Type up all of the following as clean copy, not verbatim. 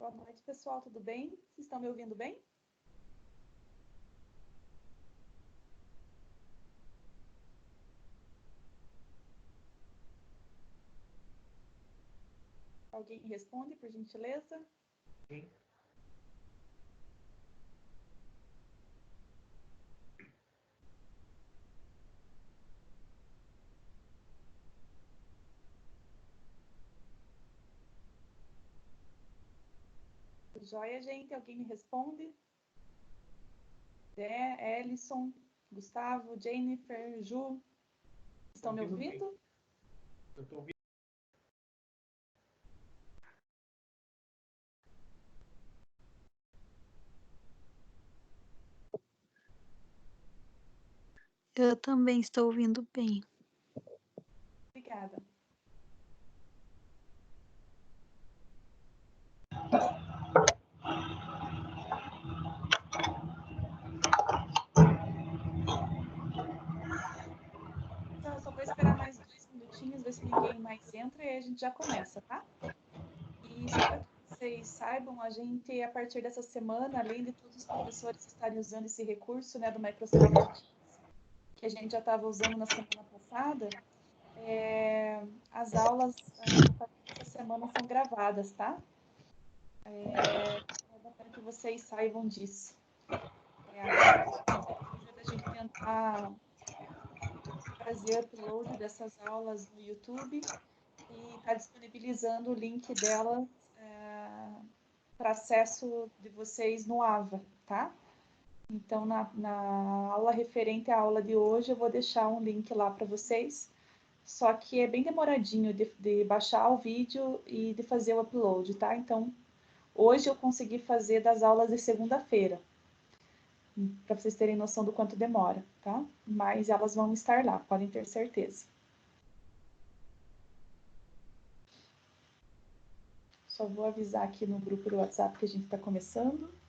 Boa noite, pessoal, tudo bem? Vocês estão me ouvindo bem? Alguém responde, por gentileza? Sim. Joia, gente, alguém me responde? Dé, Ellison, Gustavo, Jennifer, Ju, estão me ouvindo? Eu estou ouvindo. Eu também estou ouvindo bem. Obrigada. Então, eu só vou esperar mais 2 minutinhos, ver se ninguém mais entra e aí a gente já começa, tá? E só para que vocês saibam, a gente, a partir dessa semana, além de todos os professores estarem usando esse recurso, né, do Microsoft Teams, que a gente já estava usando na semana passada, as aulas a partir dessa semana são gravadas, tá? É bacana que vocês saibam disso. A gente tentar fazer upload dessas aulas no YouTube e está disponibilizando o link delas para acesso de vocês no AVA, tá? Então, na aula referente à aula de hoje, eu vou deixar um link lá para vocês. Só que é bem demoradinho de baixar o vídeo e de fazer o upload, tá? Então, hoje eu consegui fazer das aulas de segunda-feira, para vocês terem noção do quanto demora, tá? Mas elas vão estar lá, podem ter certeza. Só vou avisar aqui no grupo do WhatsApp que a gente está começando.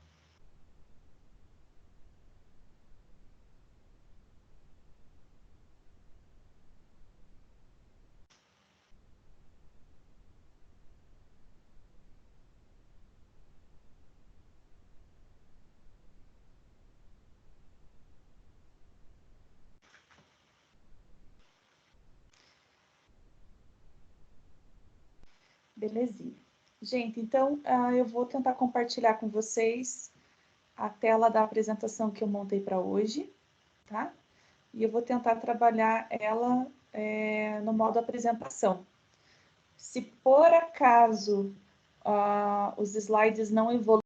Belezinha. Gente, então eu vou tentar compartilhar com vocês a tela da apresentação que eu montei para hoje, tá? E eu vou tentar trabalhar ela no modo apresentação. Se por acaso os slides não evoluem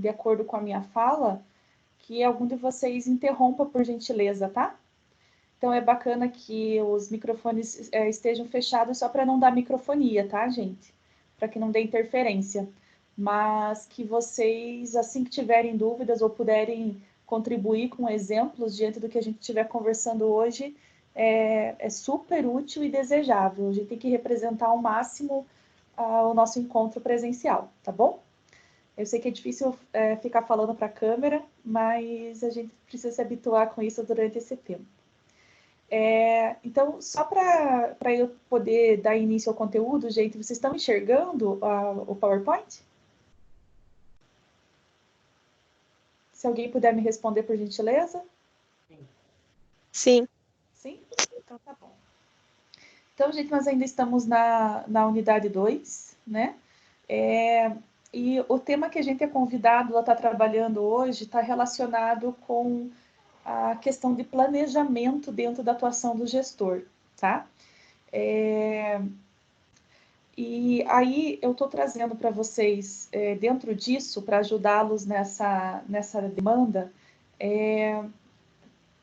de acordo com a minha fala, que algum de vocês interrompa por gentileza, tá? Então é bacana que os microfones estejam fechados só para não dar microfonia, tá, gente? Para que não dê interferência. Mas que vocês, assim que tiverem dúvidas ou puderem contribuir com exemplos diante do que a gente estiver conversando hoje, é super útil e desejável. A gente tem que representar ao máximo o nosso encontro presencial, tá bom? Eu sei que é difícil ficar falando para a câmera, mas a gente precisa se habituar com isso durante esse tempo. Então, só para eu poder dar início ao conteúdo, gente, vocês estão enxergando o PowerPoint? Se alguém puder me responder, por gentileza. Sim. Sim? Então, tá bom. Então, gente, nós ainda estamos na unidade 2, né? E o tema que a gente é convidado a estar trabalhando hoje está relacionado com a questão de planejamento dentro da atuação do gestor, tá? E aí eu estou trazendo para vocês, dentro disso, para ajudá-los nessa demanda,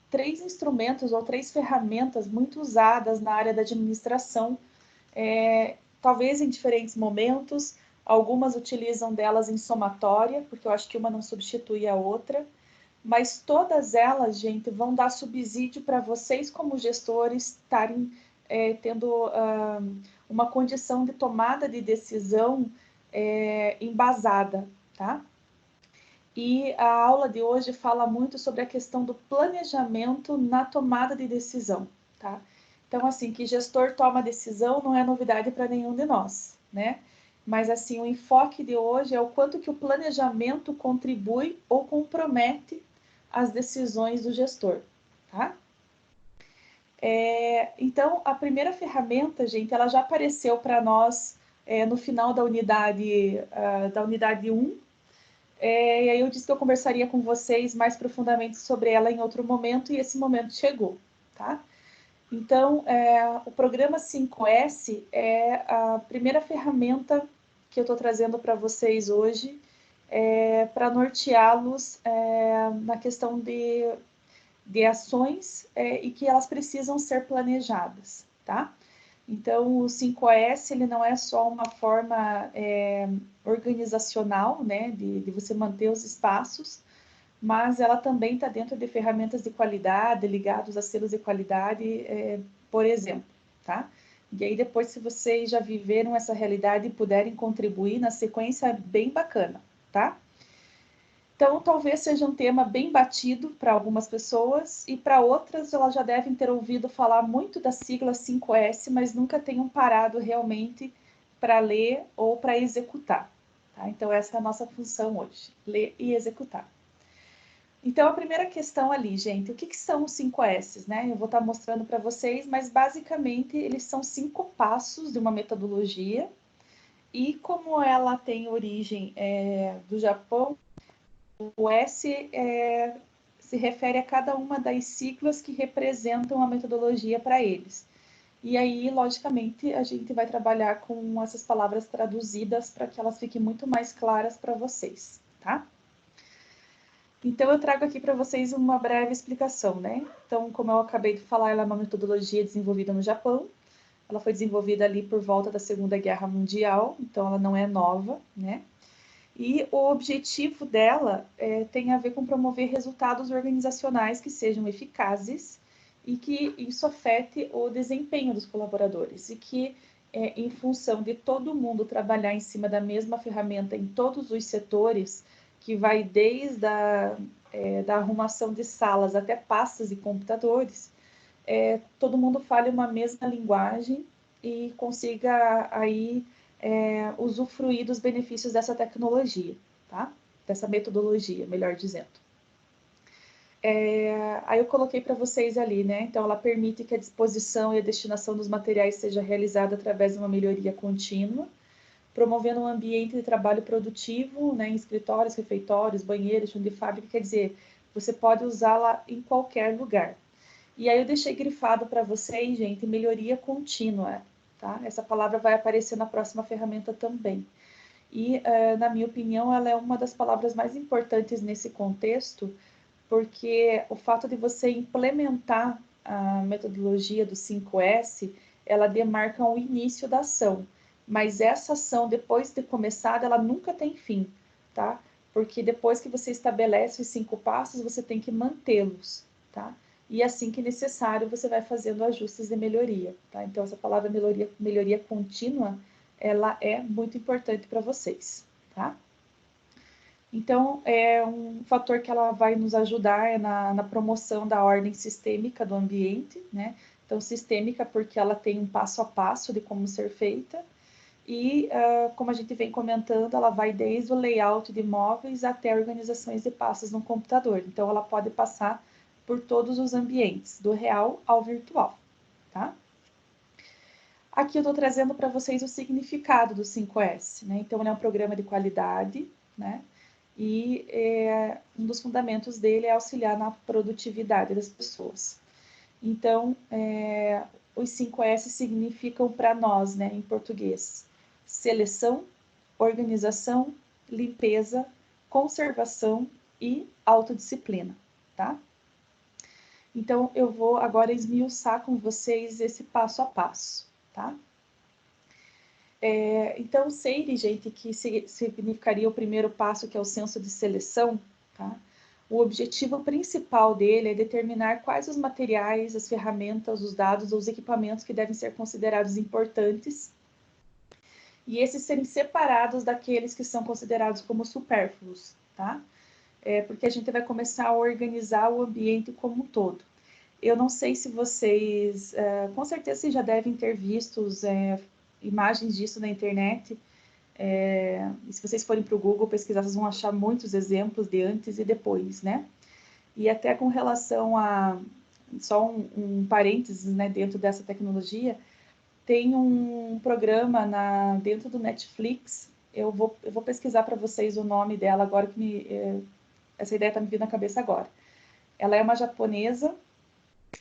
3 instrumentos ou 3 ferramentas muito usadas na área da administração, talvez em diferentes momentos. Algumas utilizam delas em somatória, porque eu acho que uma não substitui a outra, mas todas elas, gente, vão dar subsídio para vocês, como gestores, estarem tendo uma condição de tomada de decisão embasada, tá? E a aula de hoje fala muito sobre a questão do planejamento na tomada de decisão, tá? Então, assim, que gestor toma decisão não é novidade para nenhum de nós, né? mas assim, o enfoque de hoje é o quanto que o planejamento contribui ou compromete as decisões do gestor, tá? Então, a primeira ferramenta, gente, ela já apareceu para nós no final da unidade 1, e aí eu disse que eu conversaria com vocês mais profundamente sobre ela em outro momento, e esse momento chegou, tá? Então, o programa 5S é a primeira ferramenta que eu estou trazendo para vocês hoje, para norteá-los na questão de ações e que elas precisam ser planejadas, tá? Então, o 5S, ele não é só uma forma organizacional, né, de você manter os espaços, mas ela também está dentro de ferramentas de qualidade, ligados a selos de qualidade, por exemplo, tá? E aí depois, se vocês já viveram essa realidade e puderem contribuir, na sequência é bem bacana, tá? Então, talvez seja um tema bem batido para algumas pessoas e para outras elas já devem ter ouvido falar muito da sigla 5S, mas nunca tenham parado realmente para ler ou para executar, tá? Então, essa é a nossa função hoje, ler e executar. Então, a primeira questão ali, gente, o que são os 5S, né? Eu vou estar mostrando para vocês, mas basicamente eles são 5 passos de uma metodologia e como ela tem origem do Japão, o S se refere a cada uma das siglas que representam a metodologia para eles. E aí, logicamente, a gente vai trabalhar com essas palavras traduzidas para que elas fiquem muito mais claras para vocês, tá? Então, eu trago aqui para vocês uma breve explicação, né? Então, como eu acabei de falar, ela é uma metodologia desenvolvida no Japão. Ela foi desenvolvida ali por volta da Segunda Guerra Mundial, então ela não é nova, né? E o objetivo dela tem a ver com promover resultados organizacionais que sejam eficazes e que isso afete o desempenho dos colaboradores e que, em função de todo mundo trabalhar em cima da mesma ferramenta em todos os setores, que vai desde da arrumação de salas até pastas e computadores, todo mundo fale uma mesma linguagem e consiga aí usufruir dos benefícios dessa tecnologia, tá? Dessa metodologia, melhor dizendo. Aí eu coloquei para vocês ali, né? Então, ela permite que a disposição e a destinação dos materiais seja realizada através de uma melhoria contínua, promovendo um ambiente de trabalho produtivo, né? Em escritórios, refeitórios, banheiros, chão de fábrica, quer dizer, você pode usá-la em qualquer lugar. E aí eu deixei grifado para vocês, gente, melhoria contínua, tá? Essa palavra vai aparecer na próxima ferramenta também. E, na minha opinião, ela é uma das palavras mais importantes nesse contexto, porque o fato de você implementar a metodologia do 5S, ela demarca o início da ação. Mas essa ação, depois de começada, ela nunca tem fim, tá? Porque depois que você estabelece os 5 passos, você tem que mantê-los, tá? E assim que necessário, você vai fazendo ajustes de melhoria, tá? Então, essa palavra melhoria contínua, ela é muito importante para vocês, tá? Então, um fator que ela vai nos ajudar na promoção da ordem sistêmica do ambiente, né? Então, sistêmica porque ela tem um passo a passo de como ser feita e, como a gente vem comentando, ela vai desde o layout de móveis até organizações de pastas no computador. Então, ela pode passar por todos os ambientes, do real ao virtual, tá? Aqui eu estou trazendo para vocês o significado do 5S, né? Então, ele é um programa de qualidade, né? E um dos fundamentos dele é auxiliar na produtividade das pessoas. Então, os 5S significam para nós, né, em português, seleção, organização, limpeza, conservação e autodisciplina, tá? Então, eu vou agora esmiuçar com vocês esse passo a passo, tá? Então, SEIRE, gente, que significaria o primeiro passo, que é o senso de seleção, tá? O objetivo principal dele é determinar quais os materiais, as ferramentas, os dados ou os equipamentos que devem ser considerados importantes e esses serem separados daqueles que são considerados como supérfluos, tá? Porque a gente vai começar a organizar o ambiente como um todo. Eu não sei se vocês, com certeza vocês já devem ter visto imagens disso na internet, E se vocês forem para o Google pesquisar, vocês vão achar muitos exemplos de antes e depois, né? E até com relação a, só um parênteses, né, dentro dessa tecnologia, tem um programa dentro do Netflix, eu vou pesquisar para vocês o nome dela agora, essa ideia está me vindo na cabeça agora. Ela é uma japonesa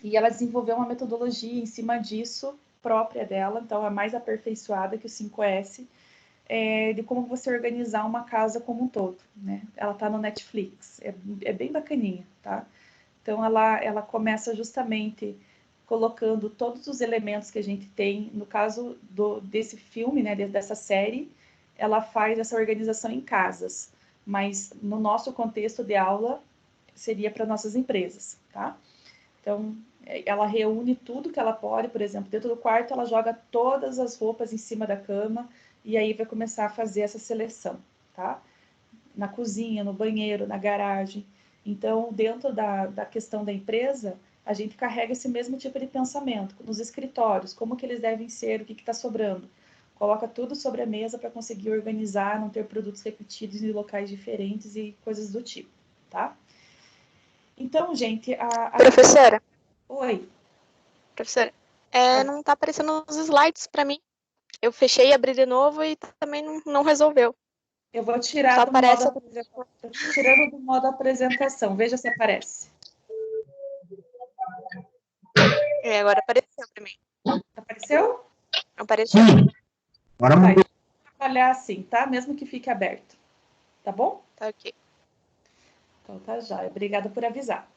e ela desenvolveu uma metodologia em cima disso, própria dela, então é mais aperfeiçoada que o 5S, de como você organizar uma casa como um todo, né? Ela está no Netflix, é bem bacaninha, tá? Então, ela começa justamente colocando todos os elementos que a gente tem, no caso desse filme, né, dessa série, ela faz essa organização em casas, mas no nosso contexto de aula, seria para nossas empresas, tá? Então, ela reúne tudo que ela pode, por exemplo, dentro do quarto, ela joga todas as roupas em cima da cama, e aí vai começar a fazer essa seleção, tá? Na cozinha, no banheiro, na garagem. Então, dentro da questão da empresa, a gente carrega esse mesmo tipo de pensamento. Nos escritórios, como que eles devem ser, o que está sobrando. Coloca tudo sobre a mesa para conseguir organizar, não ter produtos repetidos em locais diferentes e coisas do tipo, tá? Então, gente, Professora, Oi, professora, não tá aparecendo os slides para mim. Eu fechei e abri de novo e também não resolveu. eu vou tirar Só do modo aparece. apresentação. Tirando do modo apresentação, veja se aparece. Agora apareceu para mim. Apareceu? Apareceu. Agora Vai mudou. trabalhar assim, tá? Mesmo que fique aberto. Tá bom? Tá ok. Então tá já. Obrigada por avisar.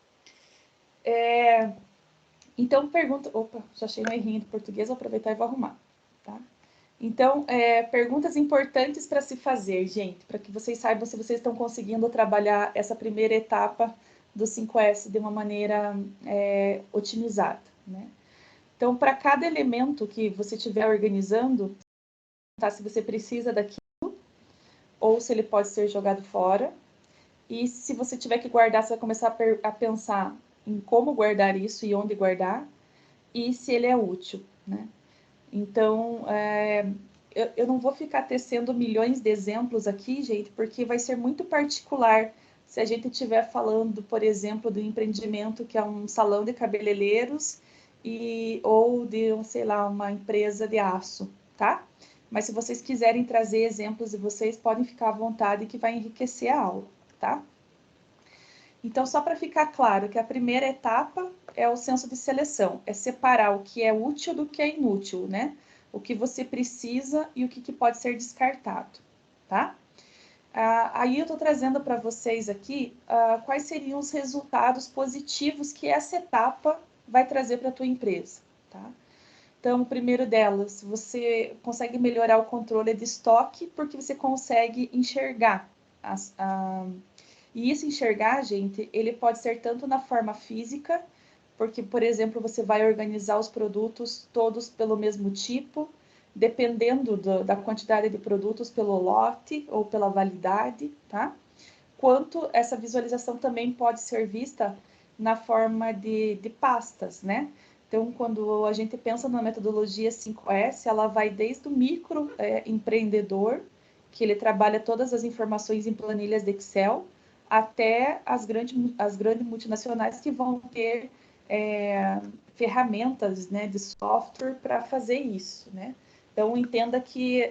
Então pergunta. Opa, já achei um errinho de português, vou aproveitar e vou arrumar. Tá? Então, perguntas importantes para se fazer, gente, para que vocês saibam se vocês estão conseguindo trabalhar essa primeira etapa do 5S de uma maneira otimizada, né? Então, para cada elemento que você estiver organizando, tá, se você precisa daquilo, ou se ele pode ser jogado fora. E se você tiver que guardar, você vai começar a pensar em como guardar isso e onde guardar, e se ele é útil, né? Então, eu não vou ficar tecendo milhões de exemplos aqui, gente, porque vai ser muito particular se a gente estiver falando, por exemplo, do empreendimento que é um salão de cabeleireiros ou de, sei lá, uma empresa de aço, tá? Mas se vocês quiserem trazer exemplos de vocês, podem ficar à vontade que vai enriquecer a aula, tá? Então, só para ficar claro que a primeira etapa é o senso de seleção, é separar o que é útil do que é inútil, né? O que você precisa e o que pode ser descartado, tá? Aí eu estou trazendo para vocês aqui quais seriam os resultados positivos que essa etapa vai trazer para a tua empresa, tá? Então, o primeiro delas, você consegue melhorar o controle de estoque porque você consegue enxergar e isso enxergar, gente, ele pode ser tanto na forma física, porque, por exemplo, você vai organizar os produtos todos pelo mesmo tipo, dependendo da quantidade de produtos pelo lote ou pela validade, tá? Quanto essa visualização também pode ser vista na forma de pastas, né? Então, quando a gente pensa na metodologia 5S, ela vai desde o micro empreendedor, que ele trabalha todas as informações em planilhas de Excel, até as grandes multinacionais que vão ter ferramentas, né, de software para fazer isso, né? Então, entenda que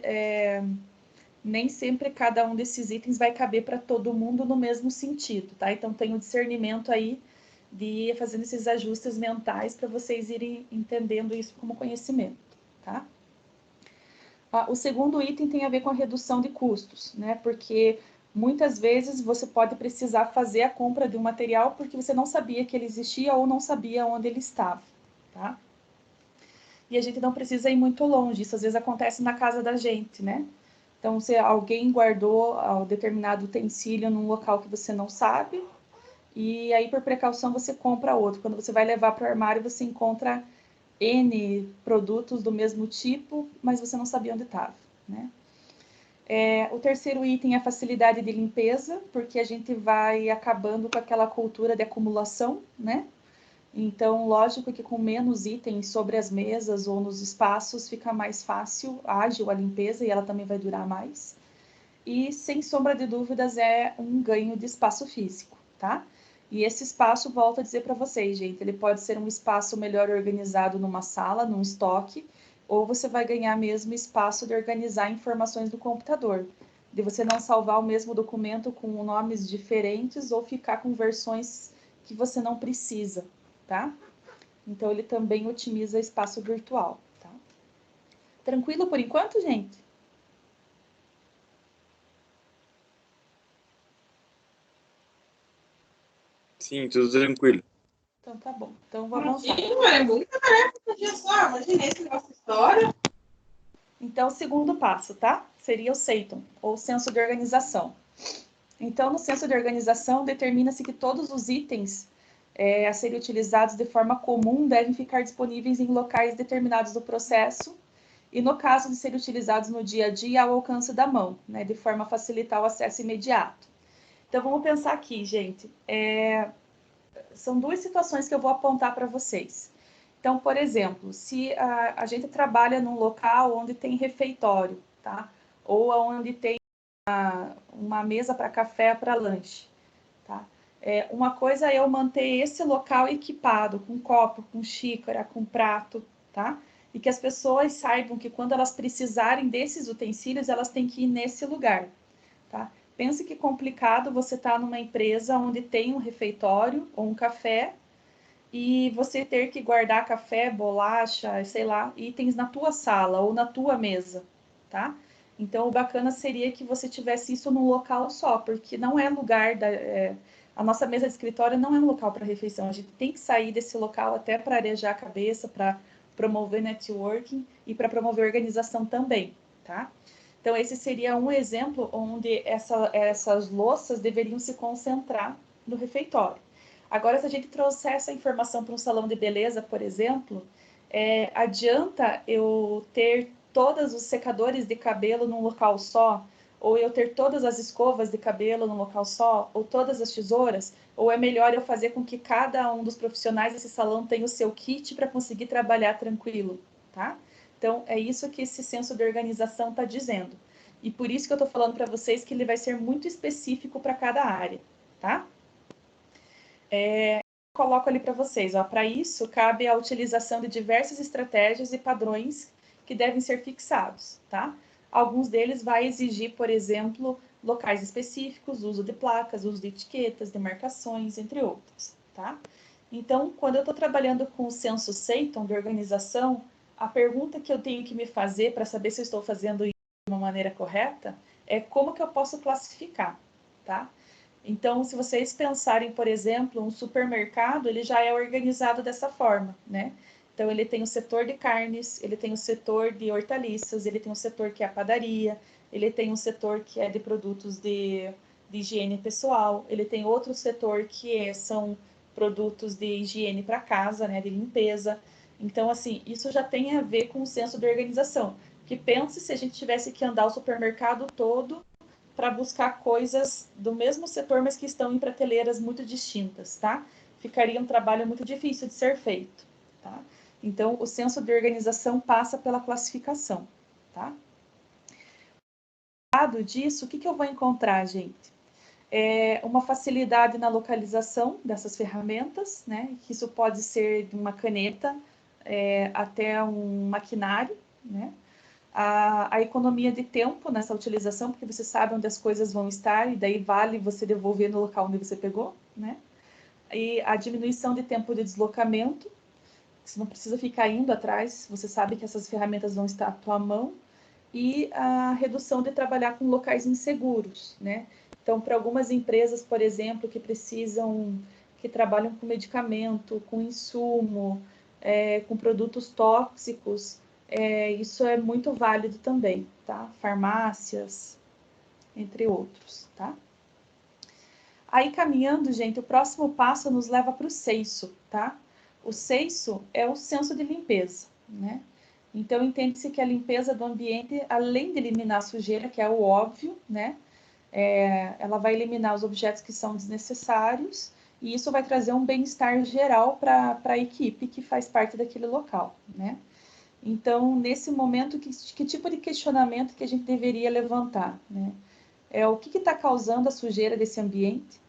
nem sempre cada um desses itens vai caber para todo mundo no mesmo sentido, tá? Então, tem o discernimento aí de ir fazendo esses ajustes mentais para vocês irem entendendo isso como conhecimento, tá? O segundo item tem a ver com a redução de custos, né? Porque muitas vezes você pode precisar fazer a compra de um material porque você não sabia que ele existia ou não sabia onde ele estava, tá? E a gente não precisa ir muito longe, isso às vezes acontece na casa da gente, né? Então, se alguém guardou um determinado utensílio num local que você não sabe, e aí por precaução você compra outro. Quando você vai levar para o armário, você encontra N produtos do mesmo tipo, mas você não sabia onde estava, né? O terceiro item é a facilidade de limpeza, porque a gente vai acabando com aquela cultura de acumulação, né? Então, lógico que com menos itens sobre as mesas ou nos espaços fica mais fácil, ágil a limpeza e ela também vai durar mais. E, sem sombra de dúvidas, é um ganho de espaço físico, tá? E esse espaço, volto a dizer para vocês, gente, ele pode ser um espaço melhor organizado numa sala, num estoque, ou você vai ganhar mesmo espaço de organizar informações do computador, de você não salvar o mesmo documento com nomes diferentes ou ficar com versões que você não precisa, tá? Então, ele também otimiza espaço virtual, tá? Tranquilo por enquanto, gente? Sim, tudo tranquilo. Então, tá bom. Então, vou avançar. É muita tarefa no dia só. Imagina esse negócio de história. Então, o segundo passo, tá? Seria o SEITON, ou Senso de Organização. Então, no Senso de Organização, determina-se que todos os itens a serem utilizados de forma comum devem ficar disponíveis em locais determinados do processo e, no caso de serem utilizados no dia a dia, ao alcance da mão, né, de forma a facilitar o acesso imediato. Então, vamos pensar aqui, gente. São duas situações que eu vou apontar para vocês. Então, por exemplo, se a gente trabalha num local onde tem refeitório, tá? Ou onde tem uma mesa para café, para lanche, tá? Uma coisa é eu manter esse local equipado com copo, com xícara, com prato, tá? E que as pessoas saibam que quando elas precisarem desses utensílios, elas têm que ir nesse lugar, tá? Pense que complicado você estar numa empresa onde tem um refeitório ou um café e você ter que guardar café, bolacha, sei lá, itens na tua sala ou na tua mesa, tá? Então, o bacana seria que você tivesse isso num local só, porque não é lugar a nossa mesa de escritório não é um local para refeição. A gente tem que sair desse local até para arejar a cabeça, para promover networking e para promover organização também, tá? Então, esse seria um exemplo onde essas louças deveriam se concentrar no refeitório. Agora, se a gente trouxer essa informação para um salão de beleza, por exemplo, adianta eu ter todos os secadores de cabelo num local só? Ou eu ter todas as escovas de cabelo num local só? Ou todas as tesouras? Ou é melhor eu fazer com que cada um dos profissionais desse salão tenha o seu kit para conseguir trabalhar tranquilo, tá? Então, é isso que esse senso de organização está dizendo. E por isso que eu estou falando para vocês que ele vai ser muito específico para cada área, tá? Coloco ali para vocês, ó, para isso cabe a utilização de diversas estratégias e padrões que devem ser fixados, tá? Alguns deles vai exigir, por exemplo, locais específicos, uso de placas, uso de etiquetas, demarcações, entre outros, tá? Então, quando eu estou trabalhando com o senso SEITON de organização, a pergunta que eu tenho que me fazer para saber se eu estou fazendo isso de uma maneira correta é como que eu posso classificar, tá? Então, se vocês pensarem, por exemplo, um supermercado, ele já é organizado dessa forma, né? Então, ele tem o setor de carnes, ele tem o setor de hortaliças, ele tem um setor que é a padaria, ele tem um setor que é de produtos de higiene pessoal, ele tem outro setor que são produtos de higiene para casa, né, de limpeza. Então, assim, isso já tem a ver com o senso de organização. Que pense se a gente tivesse que andar o supermercado todo para buscar coisas do mesmo setor, mas que estão em prateleiras muito distintas, tá? Ficaria um trabalho muito difícil de ser feito, tá? Então, o senso de organização passa pela classificação, tá? Lado disso, o que eu vou encontrar, gente? Uma facilidade na localização dessas ferramentas, né? Que isso pode ser de uma caneta até um maquinário, né? A economia de tempo nessa utilização, porque você sabe onde as coisas vão estar, e daí vale você devolver no local onde você pegou, né? E a diminuição de tempo de deslocamento, você não precisa ficar indo atrás, você sabe que essas ferramentas vão estar à tua mão, e a redução de trabalhar com locais inseguros, né? Então, para algumas empresas, por exemplo, que trabalham com medicamento, com insumo, com produtos tóxicos, isso é muito válido também, tá? Farmácias, entre outros, tá? Aí, caminhando, gente, o próximo passo nos leva para o seiso, tá? O seiso é o senso de limpeza, né? Então, entende-se que a limpeza do ambiente, além de eliminar a sujeira, que é o óbvio, né? Ela vai eliminar os objetos que são desnecessários e isso vai trazer um bem-estar geral para a equipe que faz parte daquele local, né? Então, nesse momento, que tipo de questionamento que a gente deveria levantar, né? O que está causando a sujeira desse ambiente?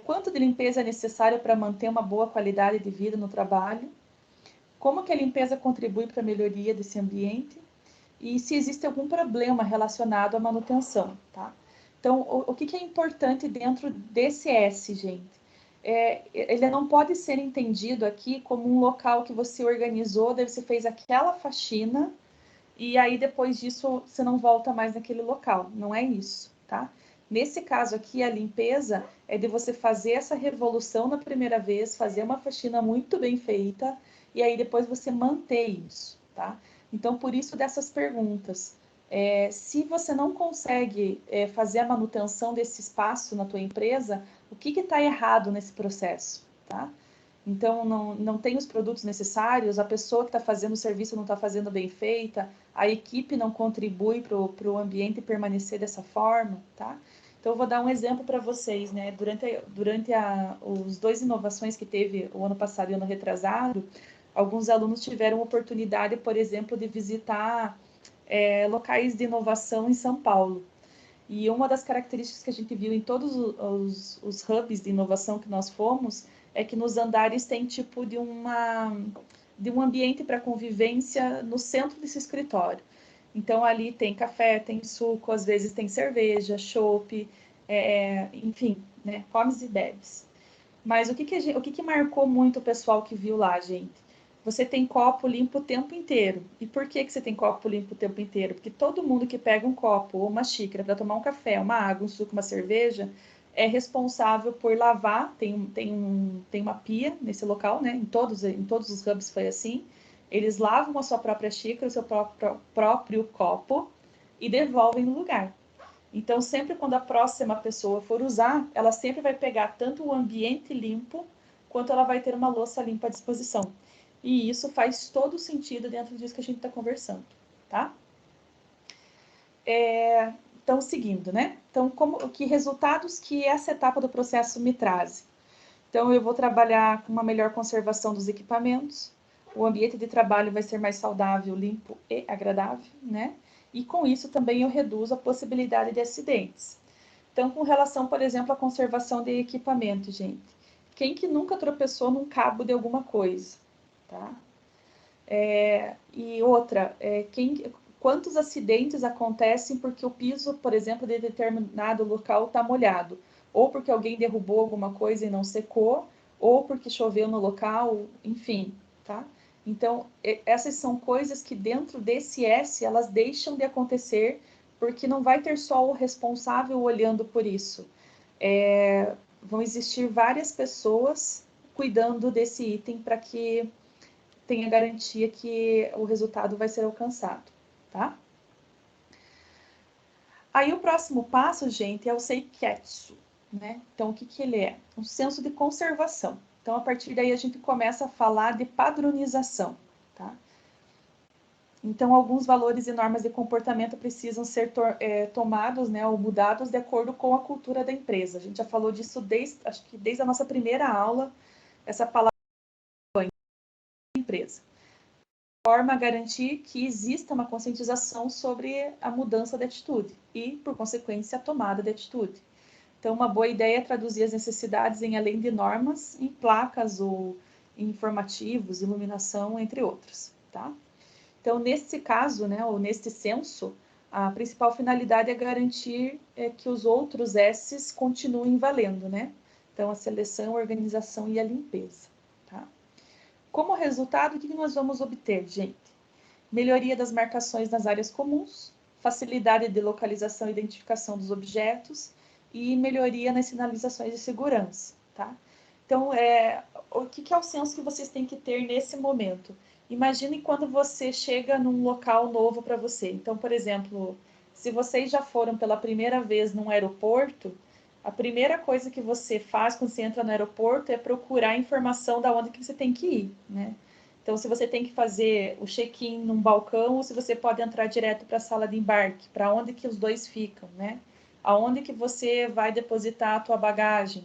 Quanto de limpeza é necessário para manter uma boa qualidade de vida no trabalho? Como que a limpeza contribui para a melhoria desse ambiente? E se existe algum problema relacionado à manutenção, tá? Então, o que é importante dentro desse S, gente? Ele não pode ser entendido aqui como um local que você organizou, daí você fez aquela faxina, e aí depois disso você não volta mais naquele local. Não é isso, tá? Nesse caso aqui, a limpeza é de você fazer essa revolução na primeira vez, fazer uma faxina muito bem feita, e aí depois você manter isso, tá? Então, por isso dessas perguntas. Se você não consegue fazer a manutenção desse espaço na tua empresa, o que está errado nesse processo, tá? Então, não tem os produtos necessários, a pessoa que está fazendo o serviço não está fazendo bem feita, a equipe não contribui para o ambiente permanecer dessa forma, tá? Então, eu vou dar um exemplo para vocês, né? Durante os 2 inovações que teve o ano passado e o ano retrasado, alguns alunos tiveram oportunidade, por exemplo, de visitar locais de inovação em São Paulo. E uma das características que a gente viu em todos os hubs de inovação que nós fomos é que nos andares tem tipo de um ambiente para convivência no centro desse escritório. Então, ali tem café, tem suco, às vezes tem cerveja, chopp, enfim, né, comes e bebes. Mas o que marcou muito o pessoal que viu lá, gente? Você tem copo limpo o tempo inteiro. E por que você tem copo limpo o tempo inteiro? Porque todo mundo que pega um copo ou uma xícara para tomar um café, uma água, um suco, uma cerveja, é responsável por lavar. Tem uma pia nesse local, né? Em todos os hubs foi assim. Eles lavam a sua própria xícara, o seu próprio copo e devolvem no lugar. Então, sempre quando a próxima pessoa for usar, ela sempre vai pegar tanto o ambiente limpo, quanto ela vai ter uma louça limpa à disposição. E isso faz todo sentido dentro disso que a gente está conversando, tá? Então, seguindo, né? Então, que resultados que essa etapa do processo me traz? Então, eu vou trabalhar com uma melhor conservação dos equipamentos, o ambiente de trabalho vai ser mais saudável, limpo e agradável, né? E com isso também eu reduzo a possibilidade de acidentes. Então, com relação, por exemplo, à conservação de equipamento, gente. Quem que nunca tropeçou num cabo de alguma coisa, tá? E outra, quantos acidentes acontecem porque o piso, por exemplo, de determinado local está molhado? Ou porque alguém derrubou alguma coisa e não secou, ou porque choveu no local, enfim, tá? Então, essas são coisas que dentro desse S, elas deixam de acontecer, porque não vai ter só o responsável olhando por isso. Vão existir várias pessoas cuidando desse item para que tenha garantia que o resultado vai ser alcançado, tá? Aí o próximo passo, gente, é o Seiketsu, né? Então, o que ele é? Um senso de conservação. Então, a partir daí, a gente começa a falar de padronização, tá? Então, alguns valores e normas de comportamento precisam ser tomados, né, ou mudados de acordo com a cultura da empresa. A gente já falou disso acho que desde a nossa primeira aula, essa palavra empresa. Forma a garantir que exista uma conscientização sobre a mudança de atitude e, por consequência, a tomada de atitude. Então, uma boa ideia é traduzir as necessidades em além de normas, em placas ou informativos, iluminação, entre outros, tá? Então, nesse caso, né, ou neste censo, a principal finalidade é garantir que os outros S's continuem valendo, né? Então, a seleção, a organização e a limpeza, tá? Como resultado, o que nós vamos obter, gente? Melhoria das marcações nas áreas comuns, facilidade de localização e identificação dos objetos e melhoria nas sinalizações de segurança, tá? Então, o que é o senso que vocês têm que ter nesse momento? Imagine quando você chega num local novo para você. Então, por exemplo, se vocês já foram pela primeira vez num aeroporto, a primeira coisa que você faz quando você entra no aeroporto é procurar informação da onde que você tem que ir, né? Então, se você tem que fazer o check-in num balcão ou se você pode entrar direto para a sala de embarque, para onde que os dois ficam, né? Aonde que você vai depositar a tua bagagem?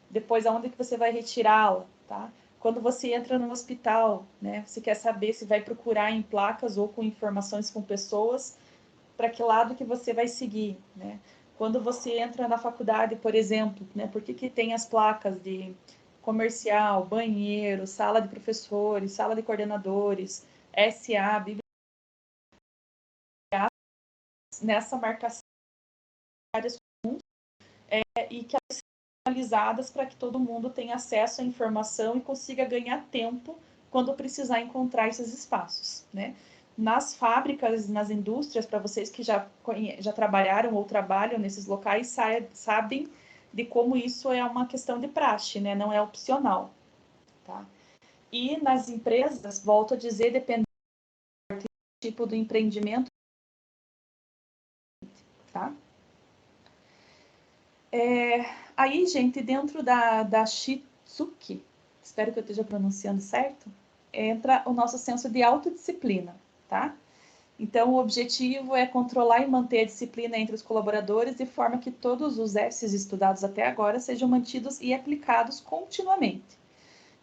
Depois, aonde que você vai retirá-la, tá? Quando você entra no hospital, né? Você quer saber se vai procurar em placas ou com informações com pessoas, para que lado que você vai seguir, né? Quando você entra na faculdade, por exemplo, né? Por que tem as placas de comercial, banheiro, sala de professores, sala de coordenadores, SA, biblioteca, nessa marcação e que elas são atualizadas para que todo mundo tenha acesso à informação e consiga ganhar tempo quando precisar encontrar esses espaços, né? Nas fábricas, nas indústrias, para vocês que já trabalharam ou trabalham nesses locais, sabem de como isso é uma questão de praxe, né? Não é opcional, tá? E nas empresas, volto a dizer, dependendo do tipo do empreendimento, tá? Aí, gente, dentro da Shitsuki, espero que eu esteja pronunciando certo, entra o nosso senso de autodisciplina, tá? Então, o objetivo é controlar e manter a disciplina entre os colaboradores de forma que todos os S's estudados até agora sejam mantidos e aplicados continuamente.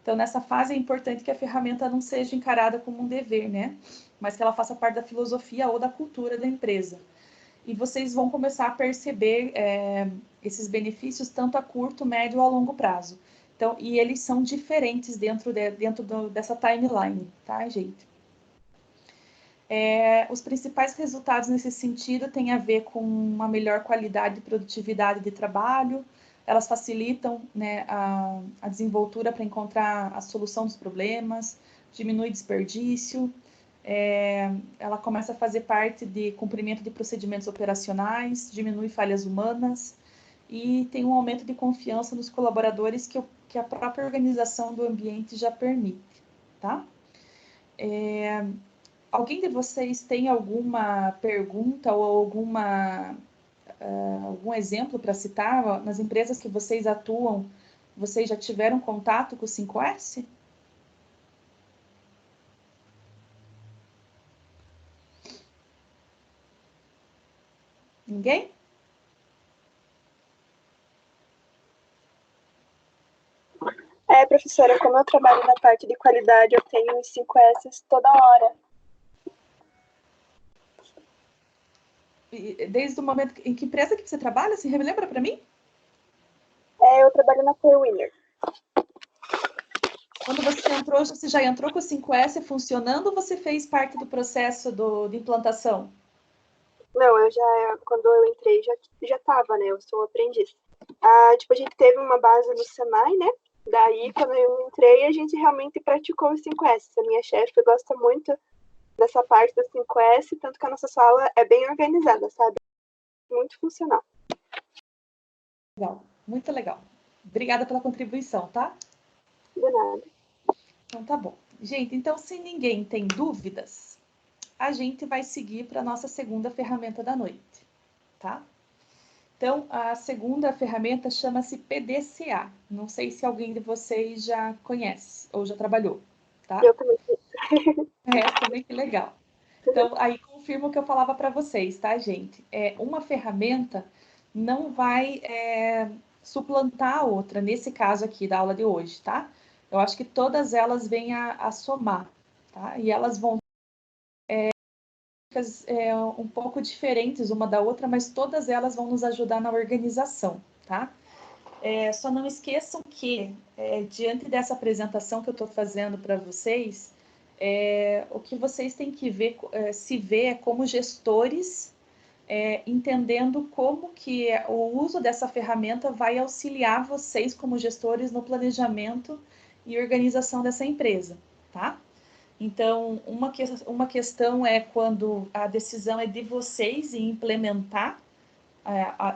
Então, nessa fase é importante que a ferramenta não seja encarada como um dever, né? Mas que ela faça parte da filosofia ou da cultura da empresa. E vocês vão começar a perceber esses benefícios tanto a curto, médio ou a longo prazo. Então, e eles são diferentes dentro dessa timeline, tá, gente? Os principais resultados nesse sentido têm a ver com uma melhor qualidade e produtividade de trabalho, elas facilitam, né, a desenvoltura para encontrar a solução dos problemas, diminui desperdício, ela começa a fazer parte de cumprimento de procedimentos operacionais, diminui falhas humanas e tem um aumento de confiança nos colaboradores que a própria organização do ambiente já permite, tá? Alguém de vocês tem alguma pergunta ou algum exemplo para citar? Nas empresas que vocês atuam, vocês já tiveram contato com o 5S? Ninguém? Professora, como eu trabalho na parte de qualidade, eu tenho os 5S toda hora. Desde o momento... Em que empresa que você trabalha? Se relembra para mim? Eu trabalho na Winner. Quando você entrou, você já entrou com o 5S funcionando ou você fez parte do processo de implantação? Não, quando eu entrei, já tava, né? Eu sou aprendiz. A gente teve uma base no Senai, né? Daí, quando eu entrei, a gente realmente praticou os 5S. A minha chefe gosta muito dessa parte do 5S, tanto que a nossa sala é bem organizada, sabe? Muito funcional. Legal, muito legal. Obrigada pela contribuição, tá? De nada. Então, tá bom. Gente, então, se ninguém tem dúvidas, a gente vai seguir para a nossa segunda ferramenta da noite, tá? Então, a segunda ferramenta chama-se PDCA. Não sei se alguém de vocês já conhece ou já trabalhou, tá? Eu também. Também que legal. Então, aí confirmo o que eu falava para vocês, tá, gente? Uma ferramenta não vai suplantar a outra, nesse caso aqui da aula de hoje, tá? Eu acho que todas elas vêm a somar, tá? E elas vão um pouco diferentes uma da outra, mas todas elas vão nos ajudar na organização, tá? Só não esqueçam que, diante dessa apresentação que eu estou fazendo para vocês, o que vocês têm que se ver como gestores, entendendo como que o uso dessa ferramenta vai auxiliar vocês como gestores no planejamento e organização dessa empresa, tá? Então, uma questão é quando a decisão é de vocês em implementar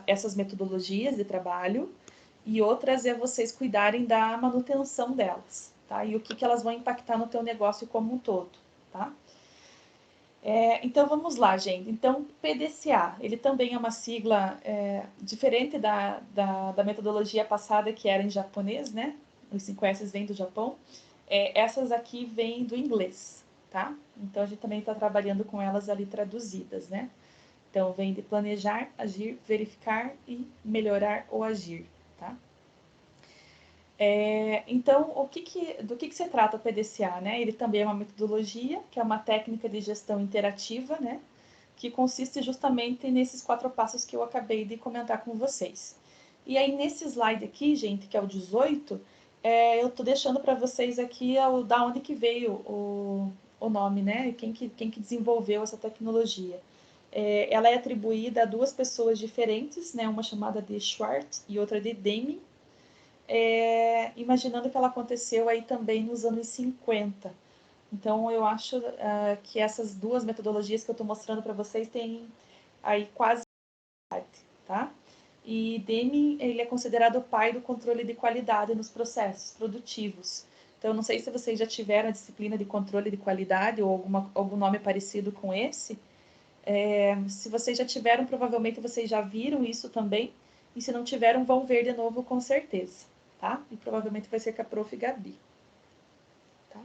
essas metodologias de trabalho, e outras é vocês cuidarem da manutenção delas, tá? E o que elas vão impactar no teu negócio como um todo, tá? Então, vamos lá, gente. Então, PDCA, ele também é uma sigla diferente da metodologia passada, que era em japonês, né? Os 5S vêm do Japão. Essas aqui vêm do inglês, tá? Então, a gente também está trabalhando com elas ali traduzidas, né? Então, vem de planejar, agir, verificar e melhorar ou agir, tá? Então, do que se trata o PDCA, né? Ele também é uma metodologia, que é uma técnica de gestão interativa, né? Que consiste justamente nesses 4 passos que eu acabei de comentar com vocês. E aí, nesse slide aqui, gente, que é o 18, eu tô deixando para vocês aqui da onde que veio o nome, né? Quem que desenvolveu essa tecnologia. Ela é atribuída a 2 pessoas diferentes, né? Uma chamada de Schwartz e outra de Deming, imaginando que ela aconteceu aí também nos anos 50. Então, eu acho que essas 2 metodologias que eu estou mostrando para vocês têm aí quase, tá? E Deming, ele é considerado o pai do controle de qualidade nos processos produtivos. Então, não sei se vocês já tiveram a disciplina de controle de qualidade ou algum nome parecido com esse. Se vocês já tiveram, provavelmente vocês já viram isso também. E se não tiveram, vão ver de novo com certeza, tá? E provavelmente vai ser com a Prof. Gabi. Tá?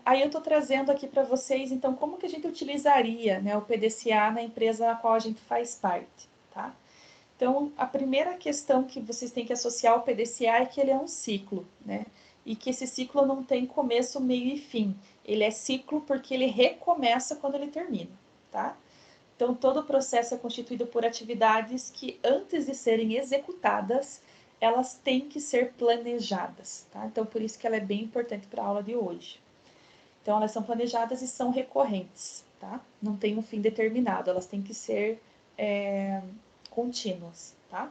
Aí eu estou trazendo aqui para vocês, então, como que a gente utilizaria, né, o PDCA na empresa na qual a gente faz parte, tá? Então, a primeira questão que vocês têm que associar ao PDCA é que ele é um ciclo, né? E que esse ciclo não tem começo, meio e fim. Ele é ciclo porque ele recomeça quando ele termina, tá? Então, todo o processo é constituído por atividades que, antes de serem executadas, elas têm que ser planejadas, tá? Então, por isso que ela é bem importante para a aula de hoje. Então, elas são planejadas e são recorrentes, tá? Não tem um fim determinado, elas têm que ser contínuas, tá?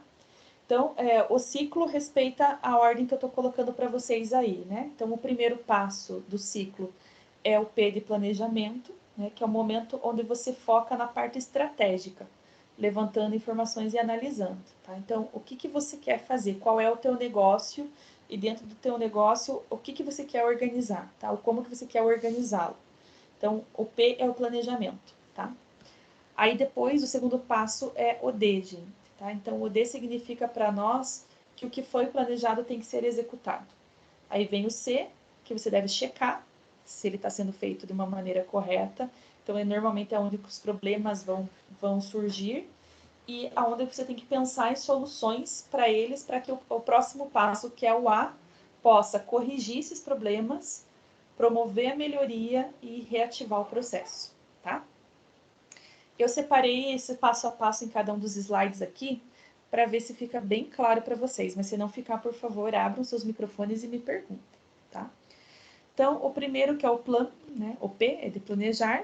Então, o ciclo respeita a ordem que eu estou colocando para vocês aí, né? Então, o primeiro passo do ciclo é o P de planejamento, né? Que é o momento onde você foca na parte estratégica, levantando informações e analisando, tá? Então, o que você quer fazer? Qual é o teu negócio? E dentro do teu negócio, o que você quer organizar, tá? O como que você quer organizá-lo. Então, o P é o planejamento, tá? Aí depois, o segundo passo é o D, gente, tá? Então, o D significa para nós que o que foi planejado tem que ser executado. Aí vem o C, que você deve checar se ele está sendo feito de uma maneira correta. Então, normalmente é onde os problemas vão surgir e aonde você tem que pensar em soluções para eles, para que o próximo passo, que é o A, possa corrigir esses problemas, promover a melhoria e reativar o processo, tá? Eu separei esse passo a passo em cada um dos slides aqui, para ver se fica bem claro para vocês. Mas se não ficar, por favor, abram seus microfones e me perguntem, tá? Então, o primeiro que é o plano, né? O P é de planejar.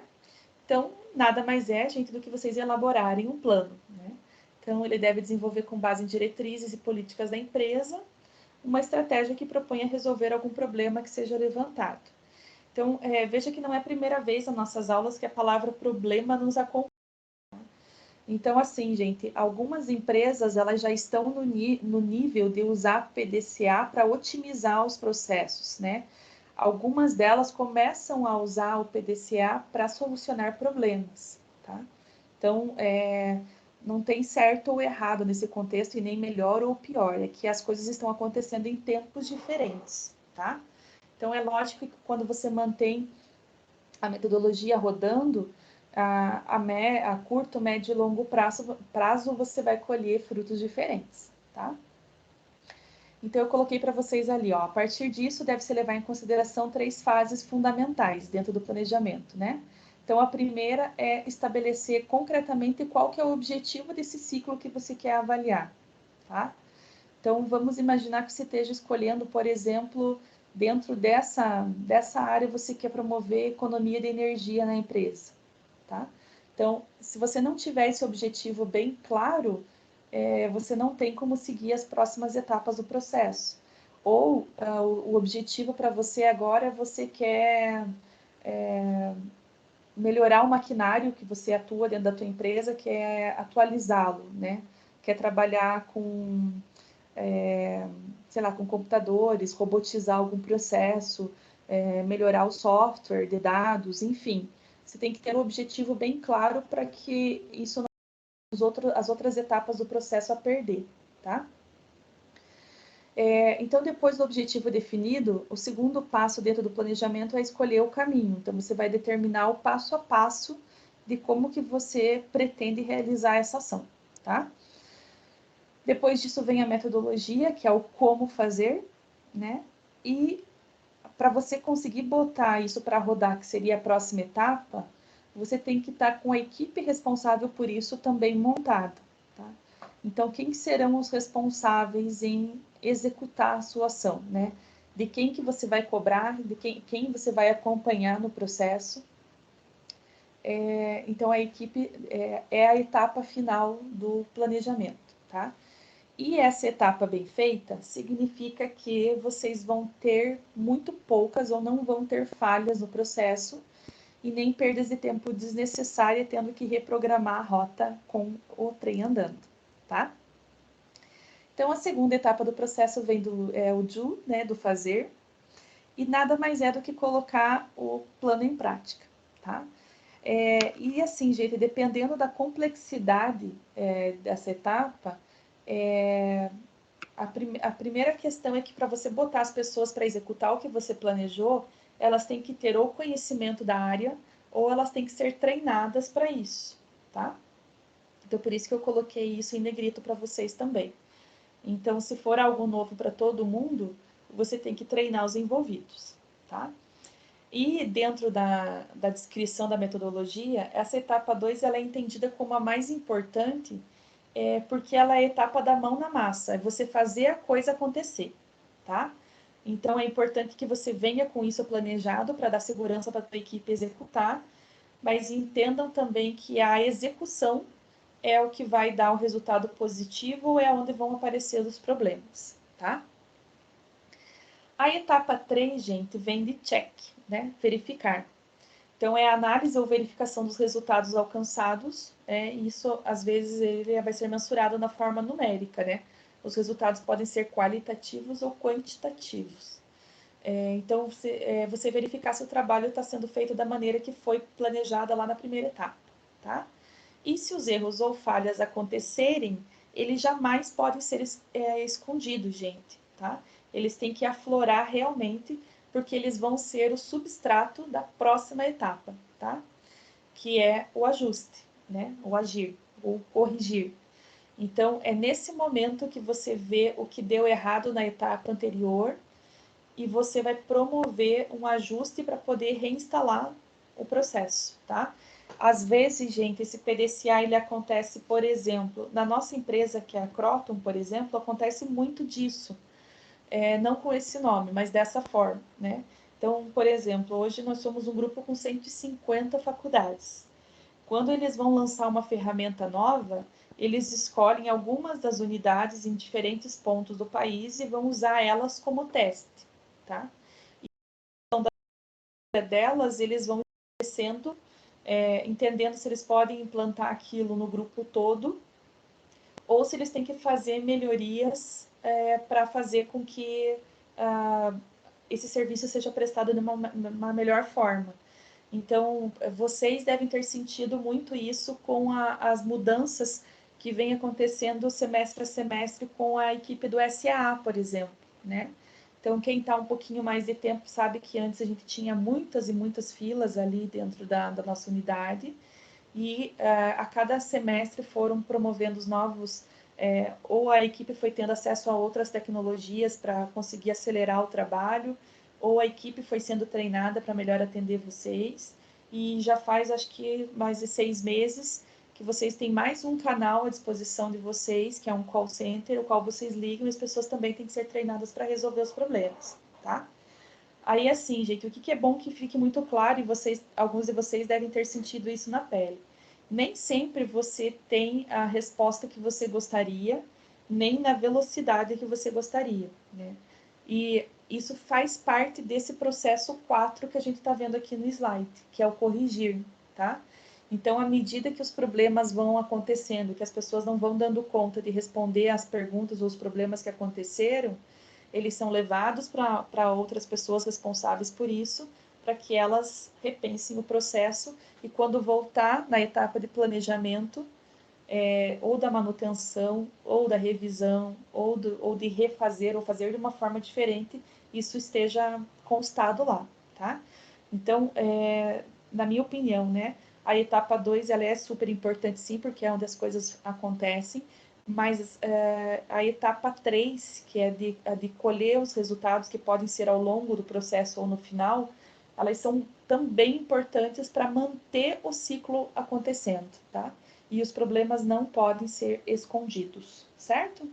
Então, nada mais é, gente, do que vocês elaborarem um plano, né? Então, ele deve desenvolver com base em diretrizes e políticas da empresa uma estratégia que proponha resolver algum problema que seja levantado. Então, veja que não é a primeira vez nas nossas aulas que a palavra problema nos acompanha. Então, assim, gente, algumas empresas elas já estão no nível de usar PDCA para otimizar os processos, né? Algumas delas começam a usar o PDCA para solucionar problemas, tá? Então, não tem certo ou errado nesse contexto e nem melhor ou pior, é que as coisas estão acontecendo em tempos diferentes, tá? Então, é lógico que quando você mantém a metodologia rodando, a curto, médio e longo prazo você vai colher frutos diferentes, tá? Então, eu coloquei para vocês ali, ó, a partir disso, deve-se levar em consideração 3 fases fundamentais dentro do planejamento, né? Então, a primeira é estabelecer concretamente qual que é o objetivo desse ciclo que você quer avaliar, tá? Então, vamos imaginar que você esteja escolhendo, por exemplo, dentro dessa área você quer promover economia de energia na empresa, tá? Então, se você não tiver esse objetivo bem claro, você não tem como seguir as próximas etapas do processo. Ou o objetivo para você agora, você quer melhorar o maquinário que você atua dentro da tua empresa, quer atualizá-lo, né? Quer trabalhar com, sei lá, com computadores, robotizar algum processo, melhorar o software de dados, enfim. Você tem que ter um objetivo bem claro para que isso não as outras etapas do processo a perder, tá? Então, depois do objetivo definido, o segundo passo dentro do planejamento é escolher o caminho. Então, você vai determinar o passo a passo de como que você pretende realizar essa ação, tá? Depois disso vem a metodologia, que é o como fazer, né? E para você conseguir botar isso para rodar, que seria a próxima etapa, você tem que estar com a equipe responsável por isso também montada, tá? Então, quem serão os responsáveis em executar a sua ação, né? De quem que você vai cobrar, de quem você vai acompanhar no processo. Então, a equipe é a etapa final do planejamento, tá? E essa etapa bem feita significa que vocês vão ter muito poucas ou não vão ter falhas no processo e nem perdas de tempo desnecessária tendo que reprogramar a rota com o trem andando, tá? Então, a segunda etapa do processo vem o do, né, do fazer, e nada mais é do que colocar o plano em prática, tá? E assim, gente, dependendo da complexidade dessa etapa, a primeira questão é que para você botar as pessoas para executar o que você planejou, elas têm que ter ou conhecimento da área ou elas têm que ser treinadas para isso, tá? Então, por isso que eu coloquei isso em negrito para vocês também. Então, se for algo novo para todo mundo, você tem que treinar os envolvidos, tá? E dentro da descrição da metodologia, essa etapa 2 ela é entendida como a mais importante, porque ela é a etapa da mão na massa, é você fazer a coisa acontecer, tá? Então, é importante que você venha com isso planejado para dar segurança para a tua equipe executar, mas entendam também que a execução é o que vai dar o resultado positivo ou é onde vão aparecer os problemas, tá? A etapa 3, gente, vem de check, né? Verificar. Então, é a análise ou verificação dos resultados alcançados, né? Isso, às vezes, ele vai ser mensurado na forma numérica, né? Os resultados podem ser qualitativos ou quantitativos. Então, você verificar se o trabalho está sendo feito da maneira que foi planejada lá na primeira etapa, tá? E se os erros ou falhas acontecerem, eles jamais podem ser escondidos, gente, tá? Eles têm que aflorar realmente, porque eles vão ser o substrato da próxima etapa, tá? Que é o ajuste, né? O agir, o corrigir. Então, é nesse momento que você vê o que deu errado na etapa anterior e você vai promover um ajuste para poder reinstalar o processo, tá? Às vezes, gente, esse PDCA ele acontece, por exemplo, na nossa empresa, que é a Croton, por exemplo, acontece muito disso. Não com esse nome, mas dessa forma, né? Então, por exemplo, hoje nós somos um grupo com 150 faculdades. Quando eles vão lançar uma ferramenta nova, eles escolhem algumas das unidades em diferentes pontos do país e vão usar elas como teste, tá? Delas, eles vão crescendo, entendendo se eles podem implantar aquilo no grupo todo ou se eles têm que fazer melhorias para fazer com que esse serviço seja prestado de uma melhor forma. Então, vocês devem ter sentido muito isso com as mudanças que vem acontecendo semestre a semestre com a equipe do SAA, por exemplo, né? Então, quem está um pouquinho mais de tempo sabe que antes a gente tinha muitas e muitas filas ali dentro da nossa unidade e a cada semestre foram promovendo os novos, ou a equipe foi tendo acesso a outras tecnologias para conseguir acelerar o trabalho, ou a equipe foi sendo treinada para melhor atender vocês, e já faz, acho que, mais de 6 meses que vocês têm mais um canal à disposição de vocês, que é um call center, o qual vocês ligam e as pessoas também têm que ser treinadas para resolver os problemas, tá? Aí, assim, gente, o que é bom que fique muito claro, e vocês, alguns de vocês devem ter sentido isso na pele. Nem sempre você tem a resposta que você gostaria, nem na velocidade que você gostaria, né? E isso faz parte desse processo 4 que a gente está vendo aqui no slide, que é o corrigir, tá? Então, à medida que os problemas vão acontecendo, que as pessoas não vão dando conta de responder às perguntas ou os problemas que aconteceram, eles são levados para outras pessoas responsáveis por isso, para que elas repensem o processo e quando voltar na etapa de planejamento, ou da manutenção, ou da revisão, ou de refazer, ou fazer de uma forma diferente, isso esteja constado lá, tá? Então, na minha opinião, né, a etapa 2, ela é super importante sim, porque é onde as coisas acontecem, mas a etapa 3, que é a de colher os resultados, que podem ser ao longo do processo ou no final, elas são também importantes para manter o ciclo acontecendo, tá? E os problemas não podem ser escondidos, certo?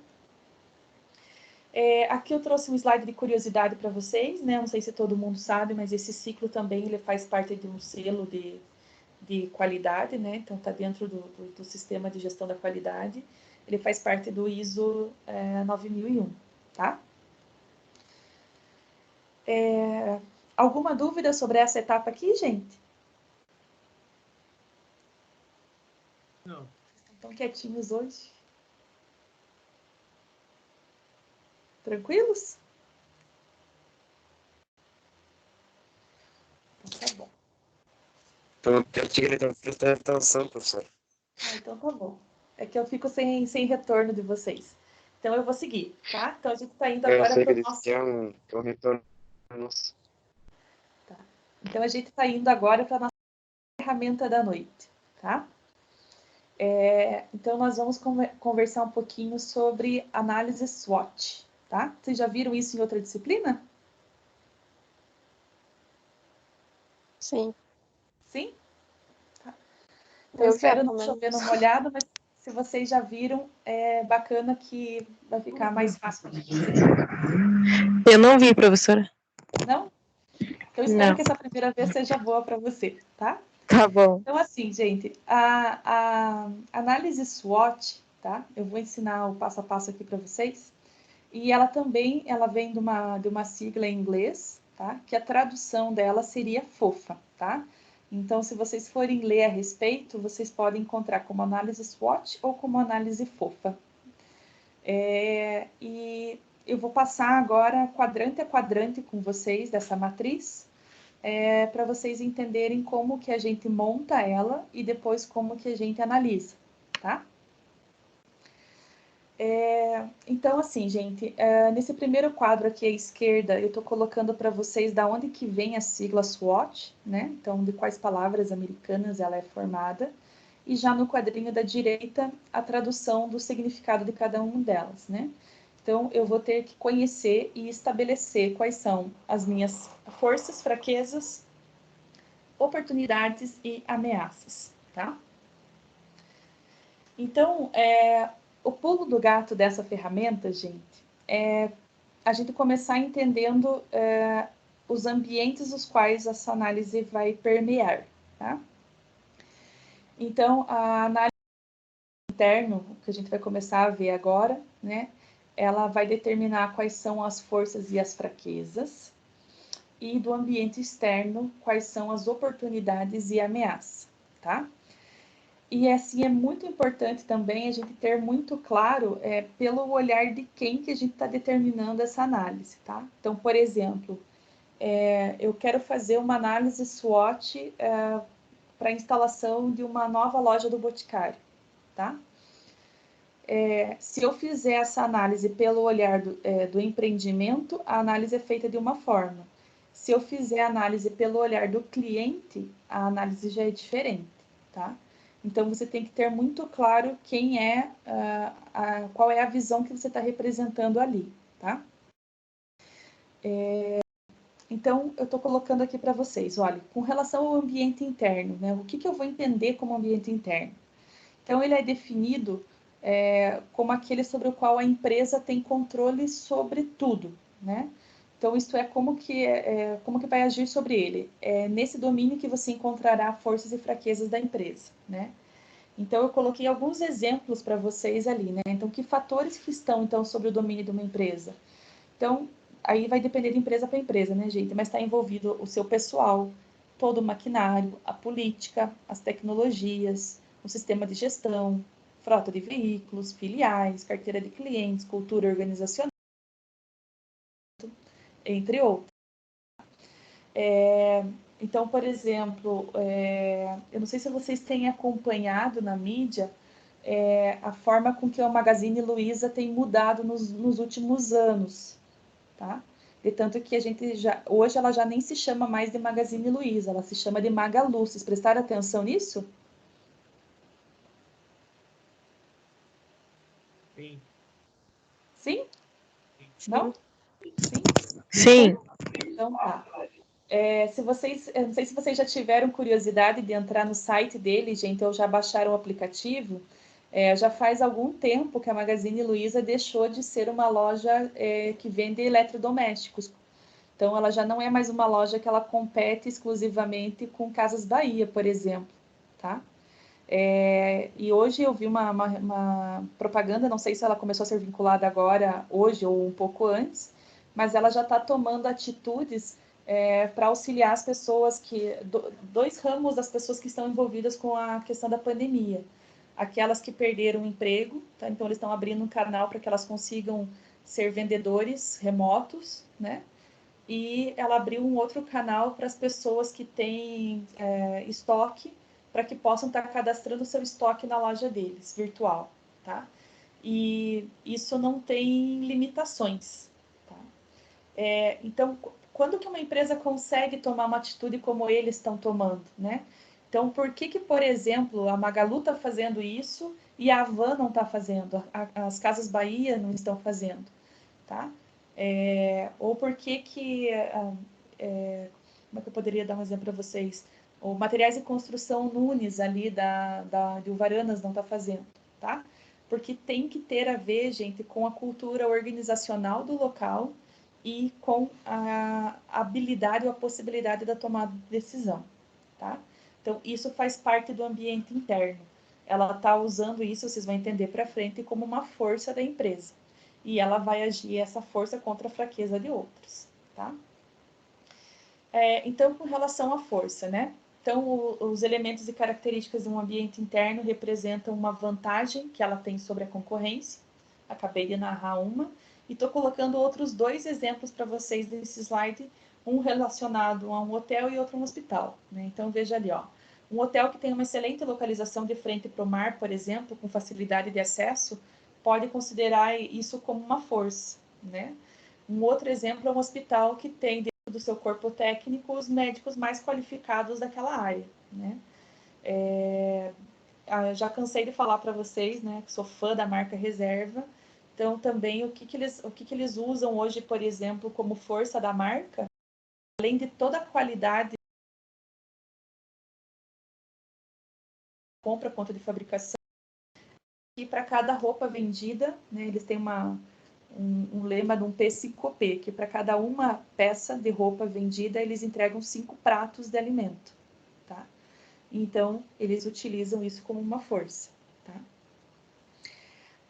Aqui eu trouxe um slide de curiosidade para vocês, né? Não sei se todo mundo sabe, mas esse ciclo também ele faz parte de um selo de qualidade, né? Então, está dentro do sistema de gestão da qualidade. Ele faz parte do ISO 9001, tá? Alguma dúvida sobre essa etapa aqui, gente? Não. Estão quietinhos hoje? Tranquilos? Então, tá bom. Então, eu tinha que prestar atenção, professor. Então tá bom. É que eu fico sem retorno de vocês. Então eu vou seguir, tá? Então a gente está indo Eu agora sei para que o ele nosso... tinha um retorno. Nossa. Tá. Então a gente está indo agora para a nossa ferramenta da noite, tá? Então nós vamos conversar um pouquinho sobre análise SWOT, tá? Vocês já viram isso em outra disciplina? Sim, Sim? Tá. Então eu já, espero não pelo chover menos. no molhado, mas se vocês já viram, é bacana que vai ficar mais fácil para vocês. Eu não vi, professora. Não? Então, espero Não. que essa primeira vez seja boa para você, tá? Tá bom. Então, assim, gente, a análise SWOT, tá? Eu vou ensinar o passo a passo aqui para vocês. E ela também, ela vem de uma sigla em inglês, tá? Que a tradução dela seria FOFA, tá? Então, se vocês forem ler a respeito, vocês podem encontrar como análise SWOT ou como análise FOFA. E eu vou passar agora quadrante a quadrante com vocês dessa matriz, para vocês entenderem como que a gente monta ela e depois como que a gente analisa, tá? Então, assim, gente, nesse primeiro quadro aqui à esquerda, eu estou colocando para vocês da onde que vem a sigla SWOT, né? Então, de quais palavras americanas ela é formada. E já no quadrinho da direita, a tradução do significado de cada uma delas, né? Então, eu vou ter que conhecer e estabelecer quais são as minhas forças, fraquezas, oportunidades e ameaças, tá? Então, o pulo do gato dessa ferramenta, gente, é a gente começar entendendo os ambientes os quais essa análise vai permear, tá? Então, a análise interna, que a gente vai começar a ver agora, né? Ela vai determinar quais são as forças e as fraquezas, e do ambiente externo, quais são as oportunidades e ameaças, tá? E assim, é muito importante também a gente ter muito claro pelo olhar de quem que a gente está determinando essa análise, tá? Então, por exemplo, eu quero fazer uma análise SWOT para a instalação de uma nova loja do Boticário, tá? Se eu fizer essa análise pelo olhar do empreendimento, a análise é feita de uma forma. Se eu fizer a análise pelo olhar do cliente, a análise já é diferente, tá? Então, você tem que ter muito claro quem qual é a visão que você está representando ali, tá? Então, eu estou colocando aqui para vocês, olha, com relação ao ambiente interno, né? O que eu vou entender como ambiente interno? Então, ele é definido como aquele sobre o qual a empresa tem controle sobre tudo, né? Então, isto é como que vai agir sobre ele. É nesse domínio que você encontrará forças e fraquezas da empresa, né? Então, eu coloquei alguns exemplos para vocês ali, né? Então, que fatores que estão, então, sobre o domínio de uma empresa? Então, aí vai depender de empresa para empresa, né, gente? Mas está envolvido o seu pessoal, todo o maquinário, a política, as tecnologias, o sistema de gestão, frota de veículos, filiais, carteira de clientes, cultura organizacional, entre outros. Então, por exemplo, eu não sei se vocês têm acompanhado na mídia a forma com que a Magazine Luiza tem mudado nos últimos anos, tá? De tanto que hoje ela já nem se chama mais de Magazine Luiza, ela se chama de Magalu. Vocês prestaram atenção nisso? Sim? Não? Sim? Sim. Então tá. Eu não sei se vocês já tiveram curiosidade de entrar no site dele, gente, ou já baixaram o aplicativo. Já faz algum tempo que a Magazine Luiza deixou de ser uma loja que vende eletrodomésticos. Então, ela já não é mais uma loja que ela compete exclusivamente com Casas Bahia, por exemplo, tá? E hoje eu vi uma propaganda, não sei se ela começou a ser vinculada agora, hoje ou um pouco antes, mas ela já está tomando atitudes para auxiliar as pessoas dois ramos das pessoas que estão envolvidas com a questão da pandemia. Aquelas que perderam o emprego, tá? Então eles estão abrindo um canal para que elas consigam ser vendedores remotos, né? E ela abriu um outro canal para as pessoas que têm estoque, para que possam estar cadastrando o seu estoque na loja deles, virtual, tá? E isso não tem limitações, tá? Então, quando que uma empresa consegue tomar uma atitude como eles estão tomando, né? Então, por que, por exemplo, a Magalu está fazendo isso e a Havan não está fazendo, as Casas Bahia não estão fazendo, tá? Ou por que como é que eu poderia dar um exemplo para vocês? O Materiais de Construção Nunes, ali de Uvaranas, não está fazendo, tá? Porque tem que ter a ver, gente, com a cultura organizacional do local e com a habilidade ou a possibilidade da tomada de decisão, tá? Então, isso faz parte do ambiente interno. Ela está usando isso, vocês vão entender para frente, como uma força da empresa. E ela vai agir essa força contra a fraqueza de outros, tá? Então, com relação à força, né? Então, os elementos e características de um ambiente interno representam uma vantagem que ela tem sobre a concorrência. Acabei de narrar uma. E estou colocando outros 2 exemplos para vocês nesse slide, um relacionado a um hotel e outro a um hospital, né? Então, veja ali, ó. Um hotel que tem uma excelente localização de frente para o mar, por exemplo, com facilidade de acesso, pode considerar isso como uma força, né? Um outro exemplo é um hospital que tem dentro do seu corpo técnico os médicos mais qualificados daquela área, né? Já cansei de falar para vocês, né, que sou fã da marca Reserva. Então, também, o que eles usam hoje, por exemplo, como força da marca, além de toda a qualidade compra, ponto de fabricação, e para cada roupa vendida, né, eles têm um lema de um P5P, que para cada uma peça de roupa vendida, eles entregam 5 pratos de alimento, tá? Então, eles utilizam isso como uma força, tá?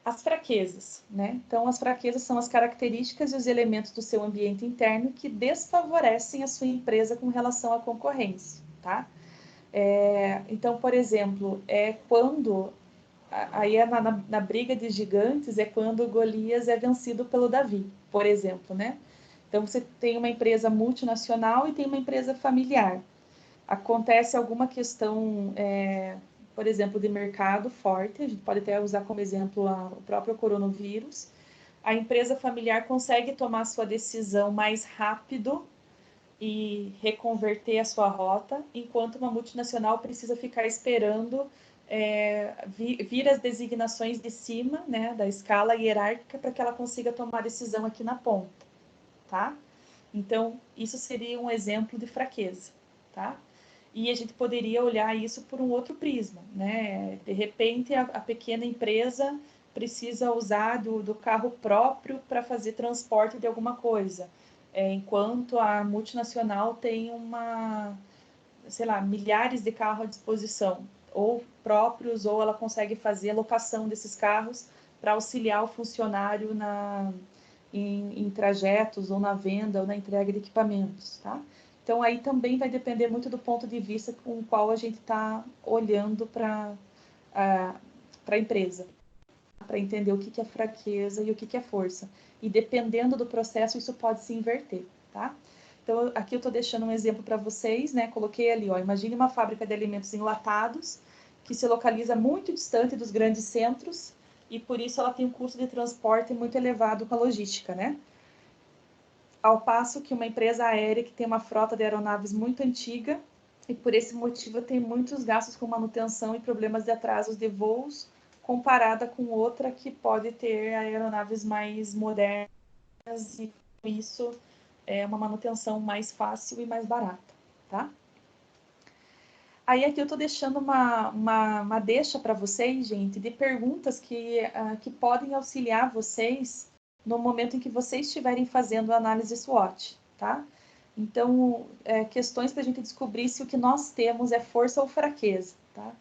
As fraquezas, né? Então, as fraquezas são as características e os elementos do seu ambiente interno que desfavorecem a sua empresa com relação à concorrência, tá? Então, por exemplo, quando aí na briga de gigantes é quando Golias é vencido pelo Davi, por exemplo, né? Então você tem uma empresa multinacional e tem uma empresa familiar. Acontece alguma questão, por exemplo, de mercado forte, a gente pode até usar como exemplo o próprio coronavírus. A empresa familiar consegue tomar sua decisão mais rápido e reconverter a sua rota, enquanto uma multinacional precisa ficar esperando vir as designações de cima, né, da escala hierárquica, para que ela consiga tomar decisão aqui na ponta, tá? Então, isso seria um exemplo de fraqueza, tá? E a gente poderia olhar isso por um outro prisma, né? De repente, a pequena empresa precisa usar do carro próprio para fazer transporte de alguma coisa, enquanto a multinacional tem sei lá, milhares de carros à disposição, ou próprios, ou ela consegue fazer a locação desses carros para auxiliar o funcionário em trajetos, ou na venda, ou na entrega de equipamentos, tá? Então, aí também vai depender muito do ponto de vista com o qual a gente está olhando para a empresa, para entender o que é fraqueza e o que é força. E dependendo do processo, isso pode se inverter, tá? Então, aqui eu estou deixando um exemplo para vocês, né? Coloquei ali, ó, imagine uma fábrica de alimentos enlatados que se localiza muito distante dos grandes centros e por isso ela tem um custo de transporte muito elevado com a logística, né? Ao passo que uma empresa aérea que tem uma frota de aeronaves muito antiga e por esse motivo tem muitos gastos com manutenção e problemas de atrasos de voos comparada com outra que pode ter aeronaves mais modernas e com isso é uma manutenção mais fácil e mais barata, tá? Aí aqui eu estou deixando uma deixa para vocês, gente, de perguntas que podem auxiliar vocês no momento em que vocês estiverem fazendo a análise SWOT, tá? Então, questões para a gente descobrir se o que nós temos é força ou fraqueza, tá?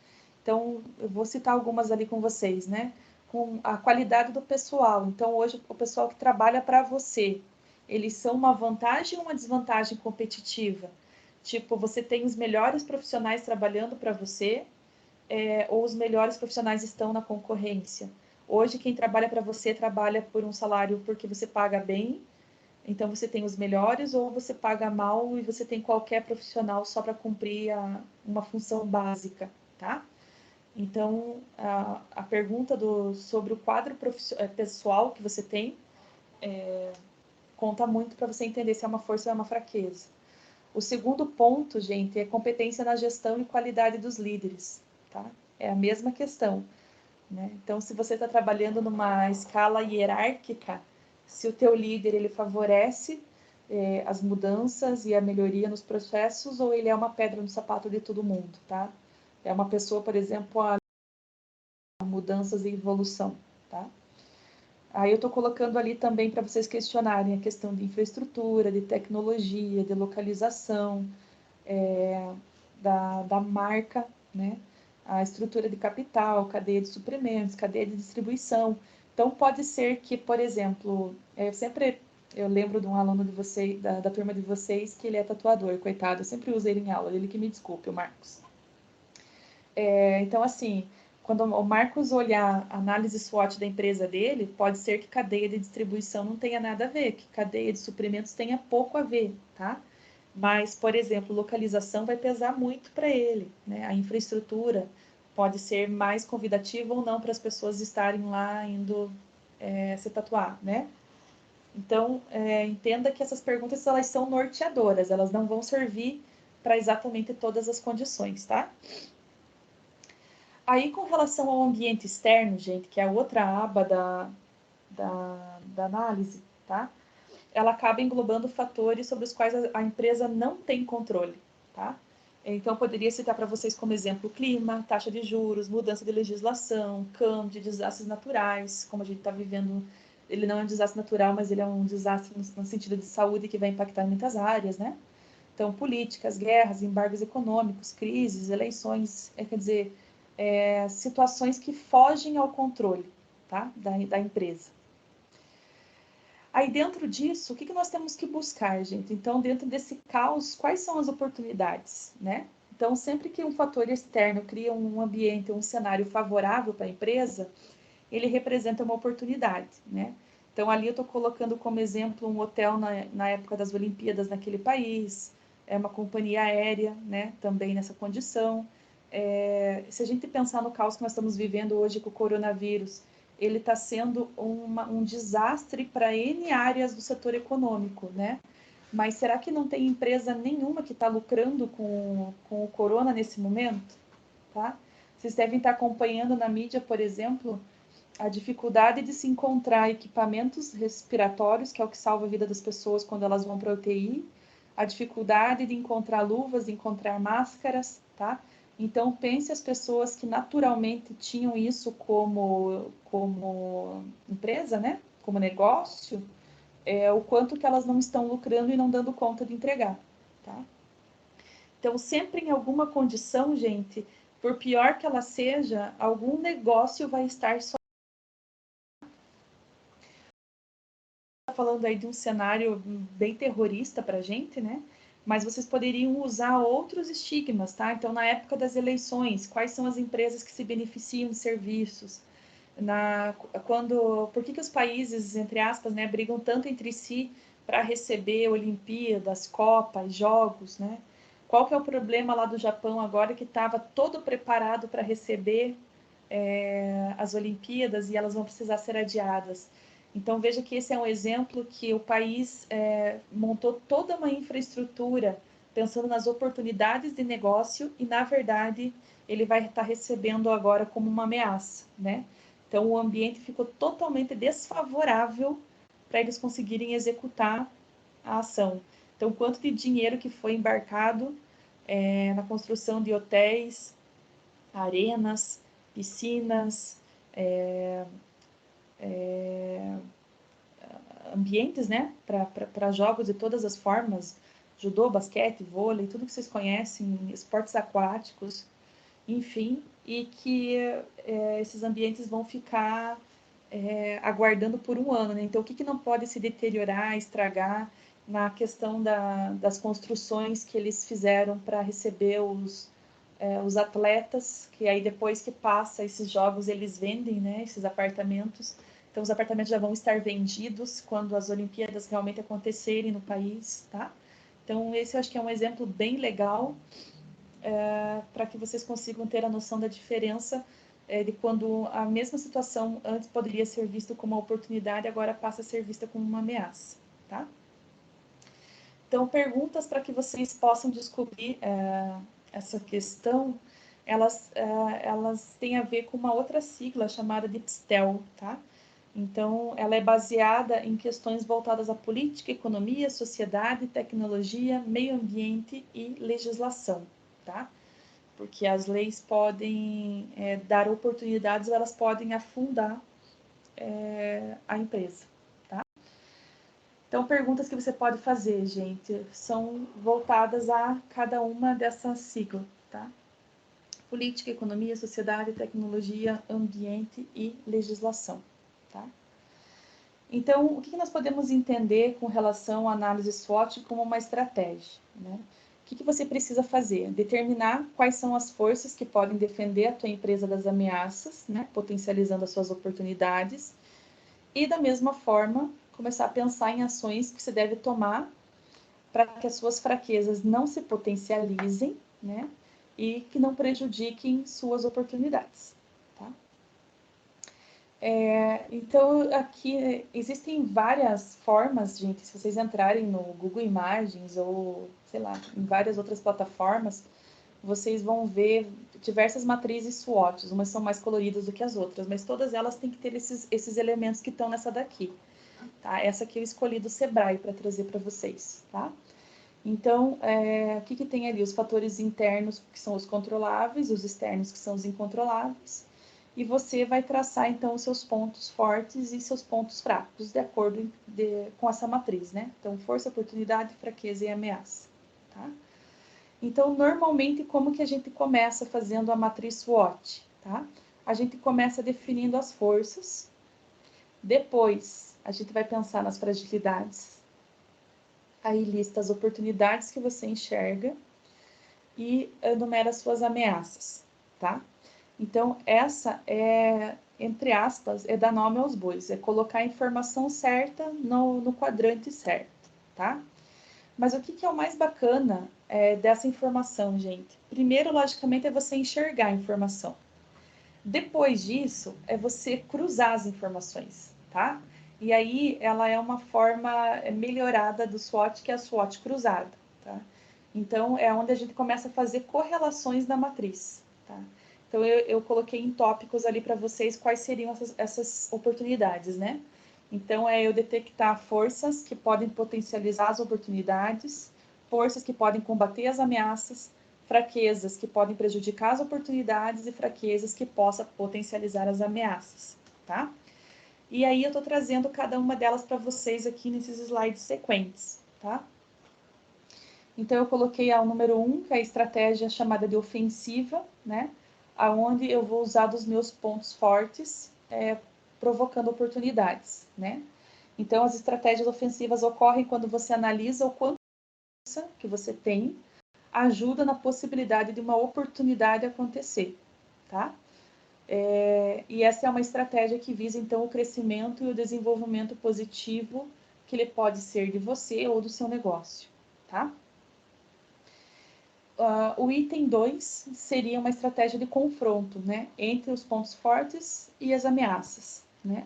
Então, eu vou citar algumas ali com vocês, né? Com a qualidade do pessoal. Então, hoje, o pessoal que trabalha para você, eles são uma vantagem ou uma desvantagem competitiva? Tipo, você tem os melhores profissionais trabalhando para você, ou os melhores profissionais estão na concorrência? Hoje, quem trabalha para você trabalha por um salário porque você paga bem, então você tem os melhores, ou você paga mal e você tem qualquer profissional só para cumprir uma função básica, tá? Então, a pergunta sobre o quadro pessoal que você tem conta muito para você entender se é uma força ou é uma fraqueza. O segundo ponto, gente, é competência na gestão e qualidade dos líderes, tá? É a mesma questão, né? Então, se você está trabalhando numa escala hierárquica, se o teu líder, ele favorece as mudanças e a melhoria nos processos, ou ele é uma pedra no sapato de todo mundo, tá? É uma pessoa, por exemplo, a mudanças e evolução, tá? Aí eu estou colocando ali também para vocês questionarem a questão de infraestrutura, de tecnologia, de localização, da marca, né? A estrutura de capital, cadeia de suprimentos, cadeia de distribuição. Então, pode ser que, por exemplo, eu lembro de um aluno de vocês, da turma de vocês, que ele é tatuador, coitado, eu sempre uso ele em aula, ele que me desculpe, o Marcos. Então, assim, quando o Marcos olhar a análise SWOT da empresa dele, pode ser que cadeia de distribuição não tenha nada a ver, que cadeia de suprimentos tenha pouco a ver, tá? Mas, por exemplo, localização vai pesar muito para ele, né? A infraestrutura pode ser mais convidativa ou não para as pessoas estarem lá indo se tatuar, né? Então, entenda que essas perguntas, elas são norteadoras, elas não vão servir para exatamente todas as condições, tá? Aí, com relação ao ambiente externo, gente, que é a outra aba da análise, tá? Ela acaba englobando fatores sobre os quais a empresa não tem controle, tá? Então, poderia citar para vocês como exemplo o clima, taxa de juros, mudança de legislação, câmbio de desastres naturais, como a gente está vivendo. Ele não é um desastre natural, mas ele é um desastre no sentido de saúde que vai impactar em muitas áreas, né? Então, políticas, guerras, embargos econômicos, crises, eleições, quer dizer, situações que fogem ao controle, tá? da empresa. Aí, dentro disso, o que nós temos que buscar, gente? Então, dentro desse caos, quais são as oportunidades, né? Então, sempre que um fator externo cria um ambiente, um cenário favorável para a empresa, ele representa uma oportunidade, né? Então, ali eu estou colocando como exemplo um hotel na época das Olimpíadas naquele país, uma companhia aérea, né? Também nessa condição. Se a gente pensar no caos que nós estamos vivendo hoje com o coronavírus, ele está sendo um desastre para N áreas do setor econômico, né? Mas será que não tem empresa nenhuma que está lucrando com o corona nesse momento? Tá? Vocês devem estar acompanhando na mídia, por exemplo, a dificuldade de se encontrar equipamentos respiratórios, que é o que salva a vida das pessoas quando elas vão para a UTI, a dificuldade de encontrar luvas, de encontrar máscaras, tá? Então, pense as pessoas que naturalmente tinham isso como empresa, né? Como negócio, o quanto que elas não estão lucrando e não dando conta de entregar, tá? Então, sempre em alguma condição, gente, por pior que ela seja, algum negócio vai estar só. Falando aí de um cenário bem terrorista para a gente, né? Mas vocês poderiam usar outros estigmas, tá? Então, na época das eleições, quais são as empresas que se beneficiam de serviços? Por que os países, entre aspas, né, brigam tanto entre si para receber Olimpíadas, Copas, Jogos, né? Qual que é o problema lá do Japão agora que estava todo preparado para receber as Olimpíadas e elas vão precisar ser adiadas? Então, veja que esse é um exemplo que o país montou toda uma infraestrutura pensando nas oportunidades de negócio e, na verdade, ele vai estar recebendo agora como uma ameaça, né? Então, o ambiente ficou totalmente desfavorável para eles conseguirem executar a ação. Então, quanto de dinheiro que foi embarcado na construção de hotéis, arenas, piscinas, ambientes, né, para jogos de todas as formas, judô, basquete, vôlei, tudo que vocês conhecem, esportes aquáticos, enfim, e que esses ambientes vão ficar aguardando por um ano, né? Então, o que não pode se deteriorar, estragar na questão das construções que eles fizeram para receber os atletas, que aí depois que passa esses jogos, eles vendem, né, esses apartamentos. Então, os apartamentos já vão estar vendidos quando as Olimpíadas realmente acontecerem no país, tá? Então, esse eu acho que é um exemplo bem legal para que vocês consigam ter a noção da diferença de quando a mesma situação antes poderia ser vista como uma oportunidade, agora passa a ser vista como uma ameaça, tá? Então, perguntas para que vocês possam descobrir essa questão, elas têm a ver com uma outra sigla chamada de PSTEL, tá? Então, ela é baseada em questões voltadas à política, economia, sociedade, tecnologia, meio ambiente e legislação, tá? Porque as leis podem dar oportunidades ou elas podem afundar a empresa, tá? Então, perguntas que você pode fazer, gente, são voltadas a cada uma dessas siglas, tá? Política, economia, sociedade, tecnologia, ambiente e legislação, tá? Então, o que nós podemos entender com relação à análise SWOT como uma estratégia, né? O que você precisa fazer? Determinar quais são as forças que podem defender a tua empresa das ameaças, né? Potencializando as suas oportunidades. E, da mesma forma, começar a pensar em ações que você deve tomar para que as suas fraquezas não se potencializem, né? E que não prejudiquem suas oportunidades, tá? Então, aqui existem várias formas, gente, se vocês entrarem no Google Imagens ou, sei lá, em várias outras plataformas, vocês vão ver diversas matrizes SWOT, umas são mais coloridas do que as outras, mas todas elas têm que ter esses elementos que estão nessa daqui, tá? Essa aqui eu escolhi do Sebrae para trazer para vocês, tá? Então, o que tem ali? Os fatores internos, que são os controláveis, os externos, que são os incontroláveis, e você vai traçar, então, os seus pontos fortes e seus pontos fracos, de acordo com essa matriz, né? Então, força, oportunidade, fraqueza e ameaça, tá? Então, normalmente, como que a gente começa fazendo a matriz SWOT, tá? A gente começa definindo as forças, depois a gente vai pensar nas fragilidades, aí lista as oportunidades que você enxerga e enumera as suas ameaças, tá? Então, essa entre aspas, dar nome aos bois, é colocar a informação certa no quadrante certo, tá? Mas o que é o mais bacana dessa informação, gente? Primeiro, logicamente, é você enxergar a informação. Depois disso, é você cruzar as informações, tá? E aí, ela é uma forma melhorada do SWOT, que é a SWOT cruzada, tá? Então, é onde a gente começa a fazer correlações da matriz, tá? Então, eu coloquei em tópicos ali para vocês quais seriam essas oportunidades, né? Então, eu detectar forças que podem potencializar as oportunidades, forças que podem combater as ameaças, fraquezas que podem prejudicar as oportunidades e fraquezas que possam potencializar as ameaças, tá? E aí, eu estou trazendo cada uma delas para vocês aqui nesses slides sequentes, tá? Então, eu coloquei o número 1, que é a estratégia chamada de ofensiva, né? Aonde eu vou usar dos meus pontos fortes, provocando oportunidades, né? Então, as estratégias ofensivas ocorrem quando você analisa o quanto que você tem ajuda na possibilidade de uma oportunidade acontecer, tá? E essa é uma estratégia que visa, então, o crescimento e o desenvolvimento positivo que ele pode ser de você ou do seu negócio, tá? O item 2 seria uma estratégia de confronto, né, entre os pontos fortes e as ameaças, né?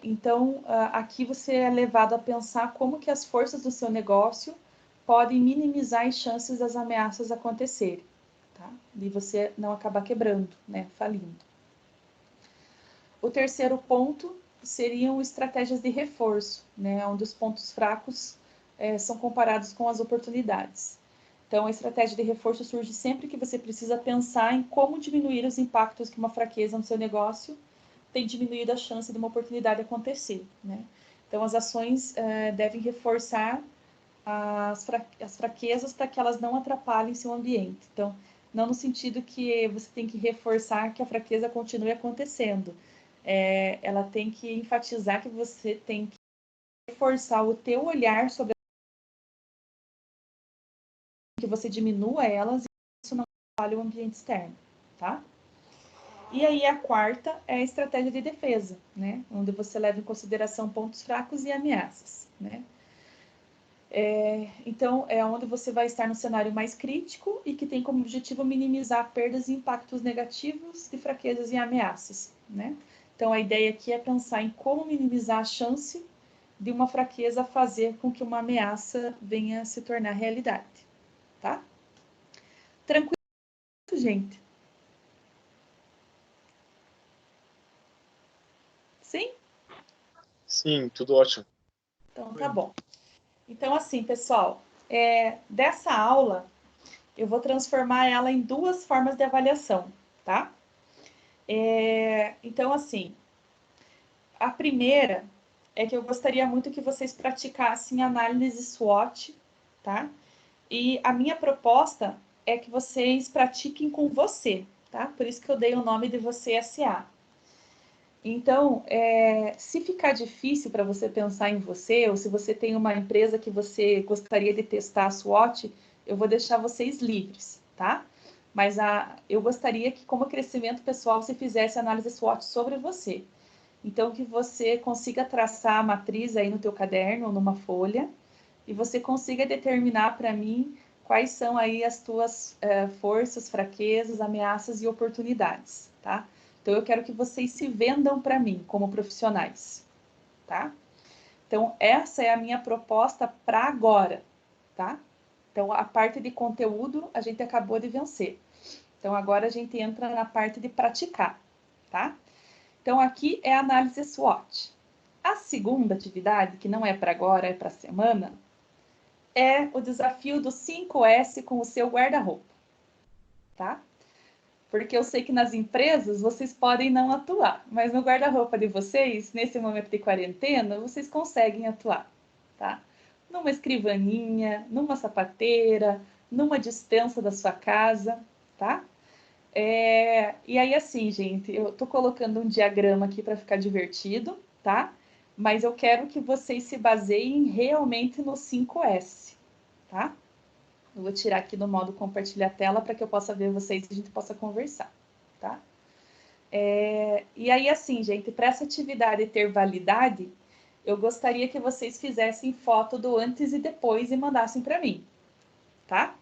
Então, aqui você é levado a pensar como que as forças do seu negócio podem minimizar as chances das ameaças acontecerem, tá? E você não acabar quebrando, né? Falindo. O terceiro ponto seriam estratégias de reforço, né? Onde os pontos fracos são comparados com as oportunidades. Então, a estratégia de reforço surge sempre que você precisa pensar em como diminuir os impactos que uma fraqueza no seu negócio tem diminuído a chance de uma oportunidade acontecer, né? Então, as ações devem reforçar as fraquezas para que elas não atrapalhem seu ambiente. Então, não no sentido que você tem que reforçar que a fraqueza continue acontecendo. Ela tem que enfatizar que você tem que reforçar o teu olhar sobre que você diminua elas e isso não atrapalhe o ambiente externo, tá? E aí a quarta é a estratégia de defesa, né? Onde você leva em consideração pontos fracos e ameaças, né? Então, é onde você vai estar no cenário mais crítico e que tem como objetivo minimizar perdas e impactos negativos de fraquezas e ameaças, né? Então, a ideia aqui é pensar em como minimizar a chance de uma fraqueza fazer com que uma ameaça venha a se tornar realidade, tá? Tranquilo, gente? Sim? Sim, tudo ótimo. Então, tá bom. Então, assim, pessoal, dessa aula, eu vou transformar ela em duas formas de avaliação, tá? Então, assim, a primeira é que eu gostaria muito que vocês praticassem análise SWOT, tá? E a minha proposta é que vocês pratiquem com você, tá? Por isso que eu dei o nome de Você SA. Então, se ficar difícil para você pensar em você, ou se você tem uma empresa que você gostaria de testar a SWOT, eu vou deixar vocês livres, tá? Mas eu gostaria que, como crescimento pessoal, você fizesse análise SWOT sobre você. Então, que você consiga traçar a matriz aí no teu caderno, ou numa folha, e você consiga determinar para mim quais são aí as tuas forças, fraquezas, ameaças e oportunidades, tá? Então, eu quero que vocês se vendam para mim como profissionais, tá? Então, essa é a minha proposta para agora, tá? Então, a parte de conteúdo a gente acabou de vencer. Então, agora a gente entra na parte de praticar, tá? Então, aqui é a análise SWOT. A segunda atividade, que não é para agora, é para a semana, é o desafio do 5S com o seu guarda-roupa, tá? Porque eu sei que nas empresas vocês podem não atuar, mas no guarda-roupa de vocês, nesse momento de quarentena, vocês conseguem atuar, tá? Numa escrivaninha, numa sapateira, numa despensa da sua casa, tá? E aí, assim, gente, eu tô colocando um diagrama aqui para ficar divertido, tá? Mas eu quero que vocês se baseiem realmente no 5S, tá? Eu vou tirar aqui do modo compartilhar tela para que eu possa ver vocês e a gente possa conversar, tá? E aí, assim, gente, para essa atividade ter validade, eu gostaria que vocês fizessem foto do antes e depois e mandassem para mim, tá?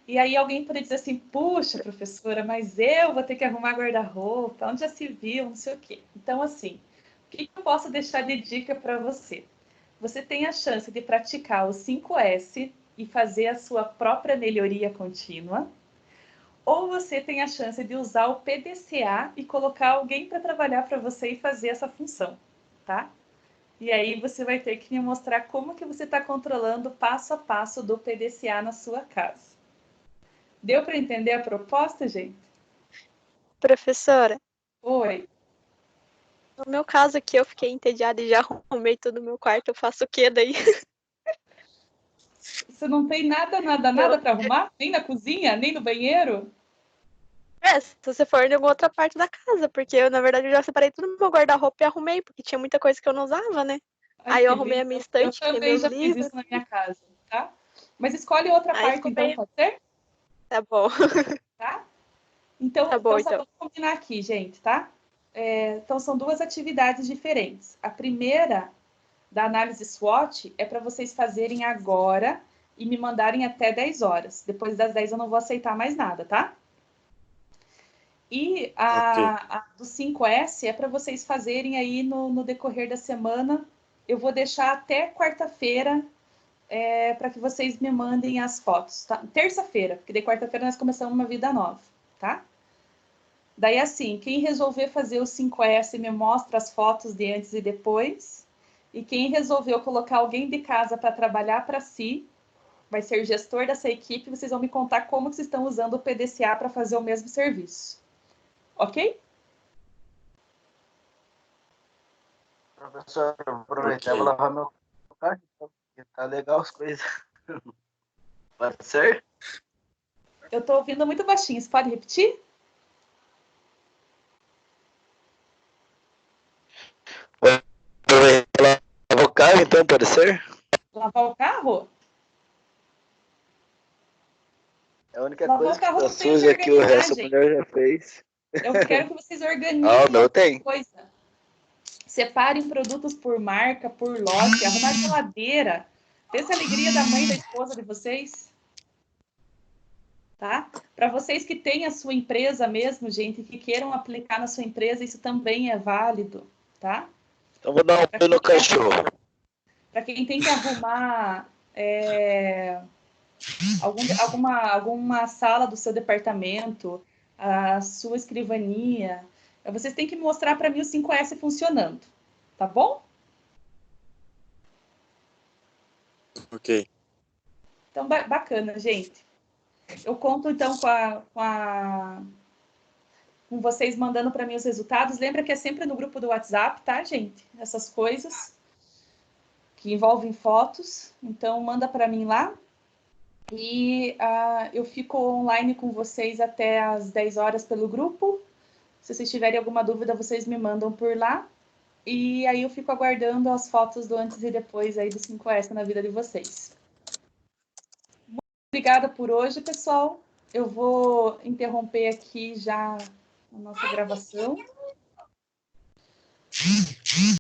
E aí alguém poderia dizer assim, puxa, professora, mas eu vou ter que arrumar guarda-roupa, onde já se viu, não sei o quê. Então, assim, o que eu posso deixar de dica para você? Você tem a chance de praticar o 5S e fazer a sua própria melhoria contínua, ou você tem a chance de usar o PDCA e colocar alguém para trabalhar para você e fazer essa função, tá? E aí você vai ter que me mostrar como que você está controlando passo a passo do PDCA na sua casa. Deu para entender a proposta, gente? Professora, Oi. no meu caso aqui, eu fiquei entediada e já arrumei tudo no meu quarto. Eu faço o quê daí? Você não tem nada para arrumar? Nem na cozinha, nem no banheiro? Se você for em alguma outra parte da casa, porque eu, na verdade, eu já separei tudo no meu guarda-roupa e arrumei, porque tinha muita coisa que eu não usava, né? Ai, Aí eu que arrumei a lindo. minha Eu estante, que tem também meus já fiz livros. isso na minha casa, tá? Mas escolhe outra Aí parte, ficou então, bem. pode ser? Tá bom. Tá? Então, Tá bom, só então. vamos combinar aqui, gente, tá? Então, são duas atividades diferentes. A primeira, da análise SWOT, é para vocês fazerem agora e me mandarem até 10 horas. Depois das 10 eu não vou aceitar mais nada, tá? E a do 5S é para vocês fazerem aí no decorrer da semana. Eu vou deixar até quarta-feira para que vocês me mandem as fotos, tá? Terça-feira, porque de quarta-feira nós começamos uma vida nova, tá? Daí, assim, quem resolver fazer o 5S me mostra as fotos de antes e depois. E quem resolveu colocar alguém de casa para trabalhar para si, vai ser gestor dessa equipe, vocês vão me contar como que vocês estão usando o PDCA para fazer o mesmo serviço. Ok? Professor, eu vou aproveitar e vou lavar meu carro, porque tá legal as coisas. Pode ser? Eu estou ouvindo muito baixinho, você pode repetir? Vou aproveitar e lavar o carro, então, pode ser? Lavar o carro? É a única Lavar coisa o carro que tá não tem suja que que o resto a organizar, mulher já fez. Eu quero que vocês organizem Ah, o meu tem. coisa. Separem produtos por marca, por lote, arrumar geladeira. Pensa a alegria da mãe e da esposa de vocês. Tá? Para vocês que têm a sua empresa mesmo, gente, que queiram aplicar na sua empresa, isso também é válido, tá? Então vou dar um banho no cachorro. Para quem tem que arrumar alguma sala do seu departamento, a sua escrivania, vocês têm que mostrar para mim o 5S funcionando, tá bom? Ok. Então, bacana, gente. Eu conto, então, com vocês mandando para mim os resultados. Lembra que é sempre no grupo do WhatsApp, tá, gente? Essas coisas que envolvem fotos. Então, manda para mim lá. E eu fico online com vocês até às 10 horas pelo grupo. Se vocês tiverem alguma dúvida, vocês me mandam por lá. E aí eu fico aguardando as fotos do antes e depois aí do 5S na vida de vocês. Muito obrigada por hoje, pessoal. Eu vou interromper aqui já a nossa gravação.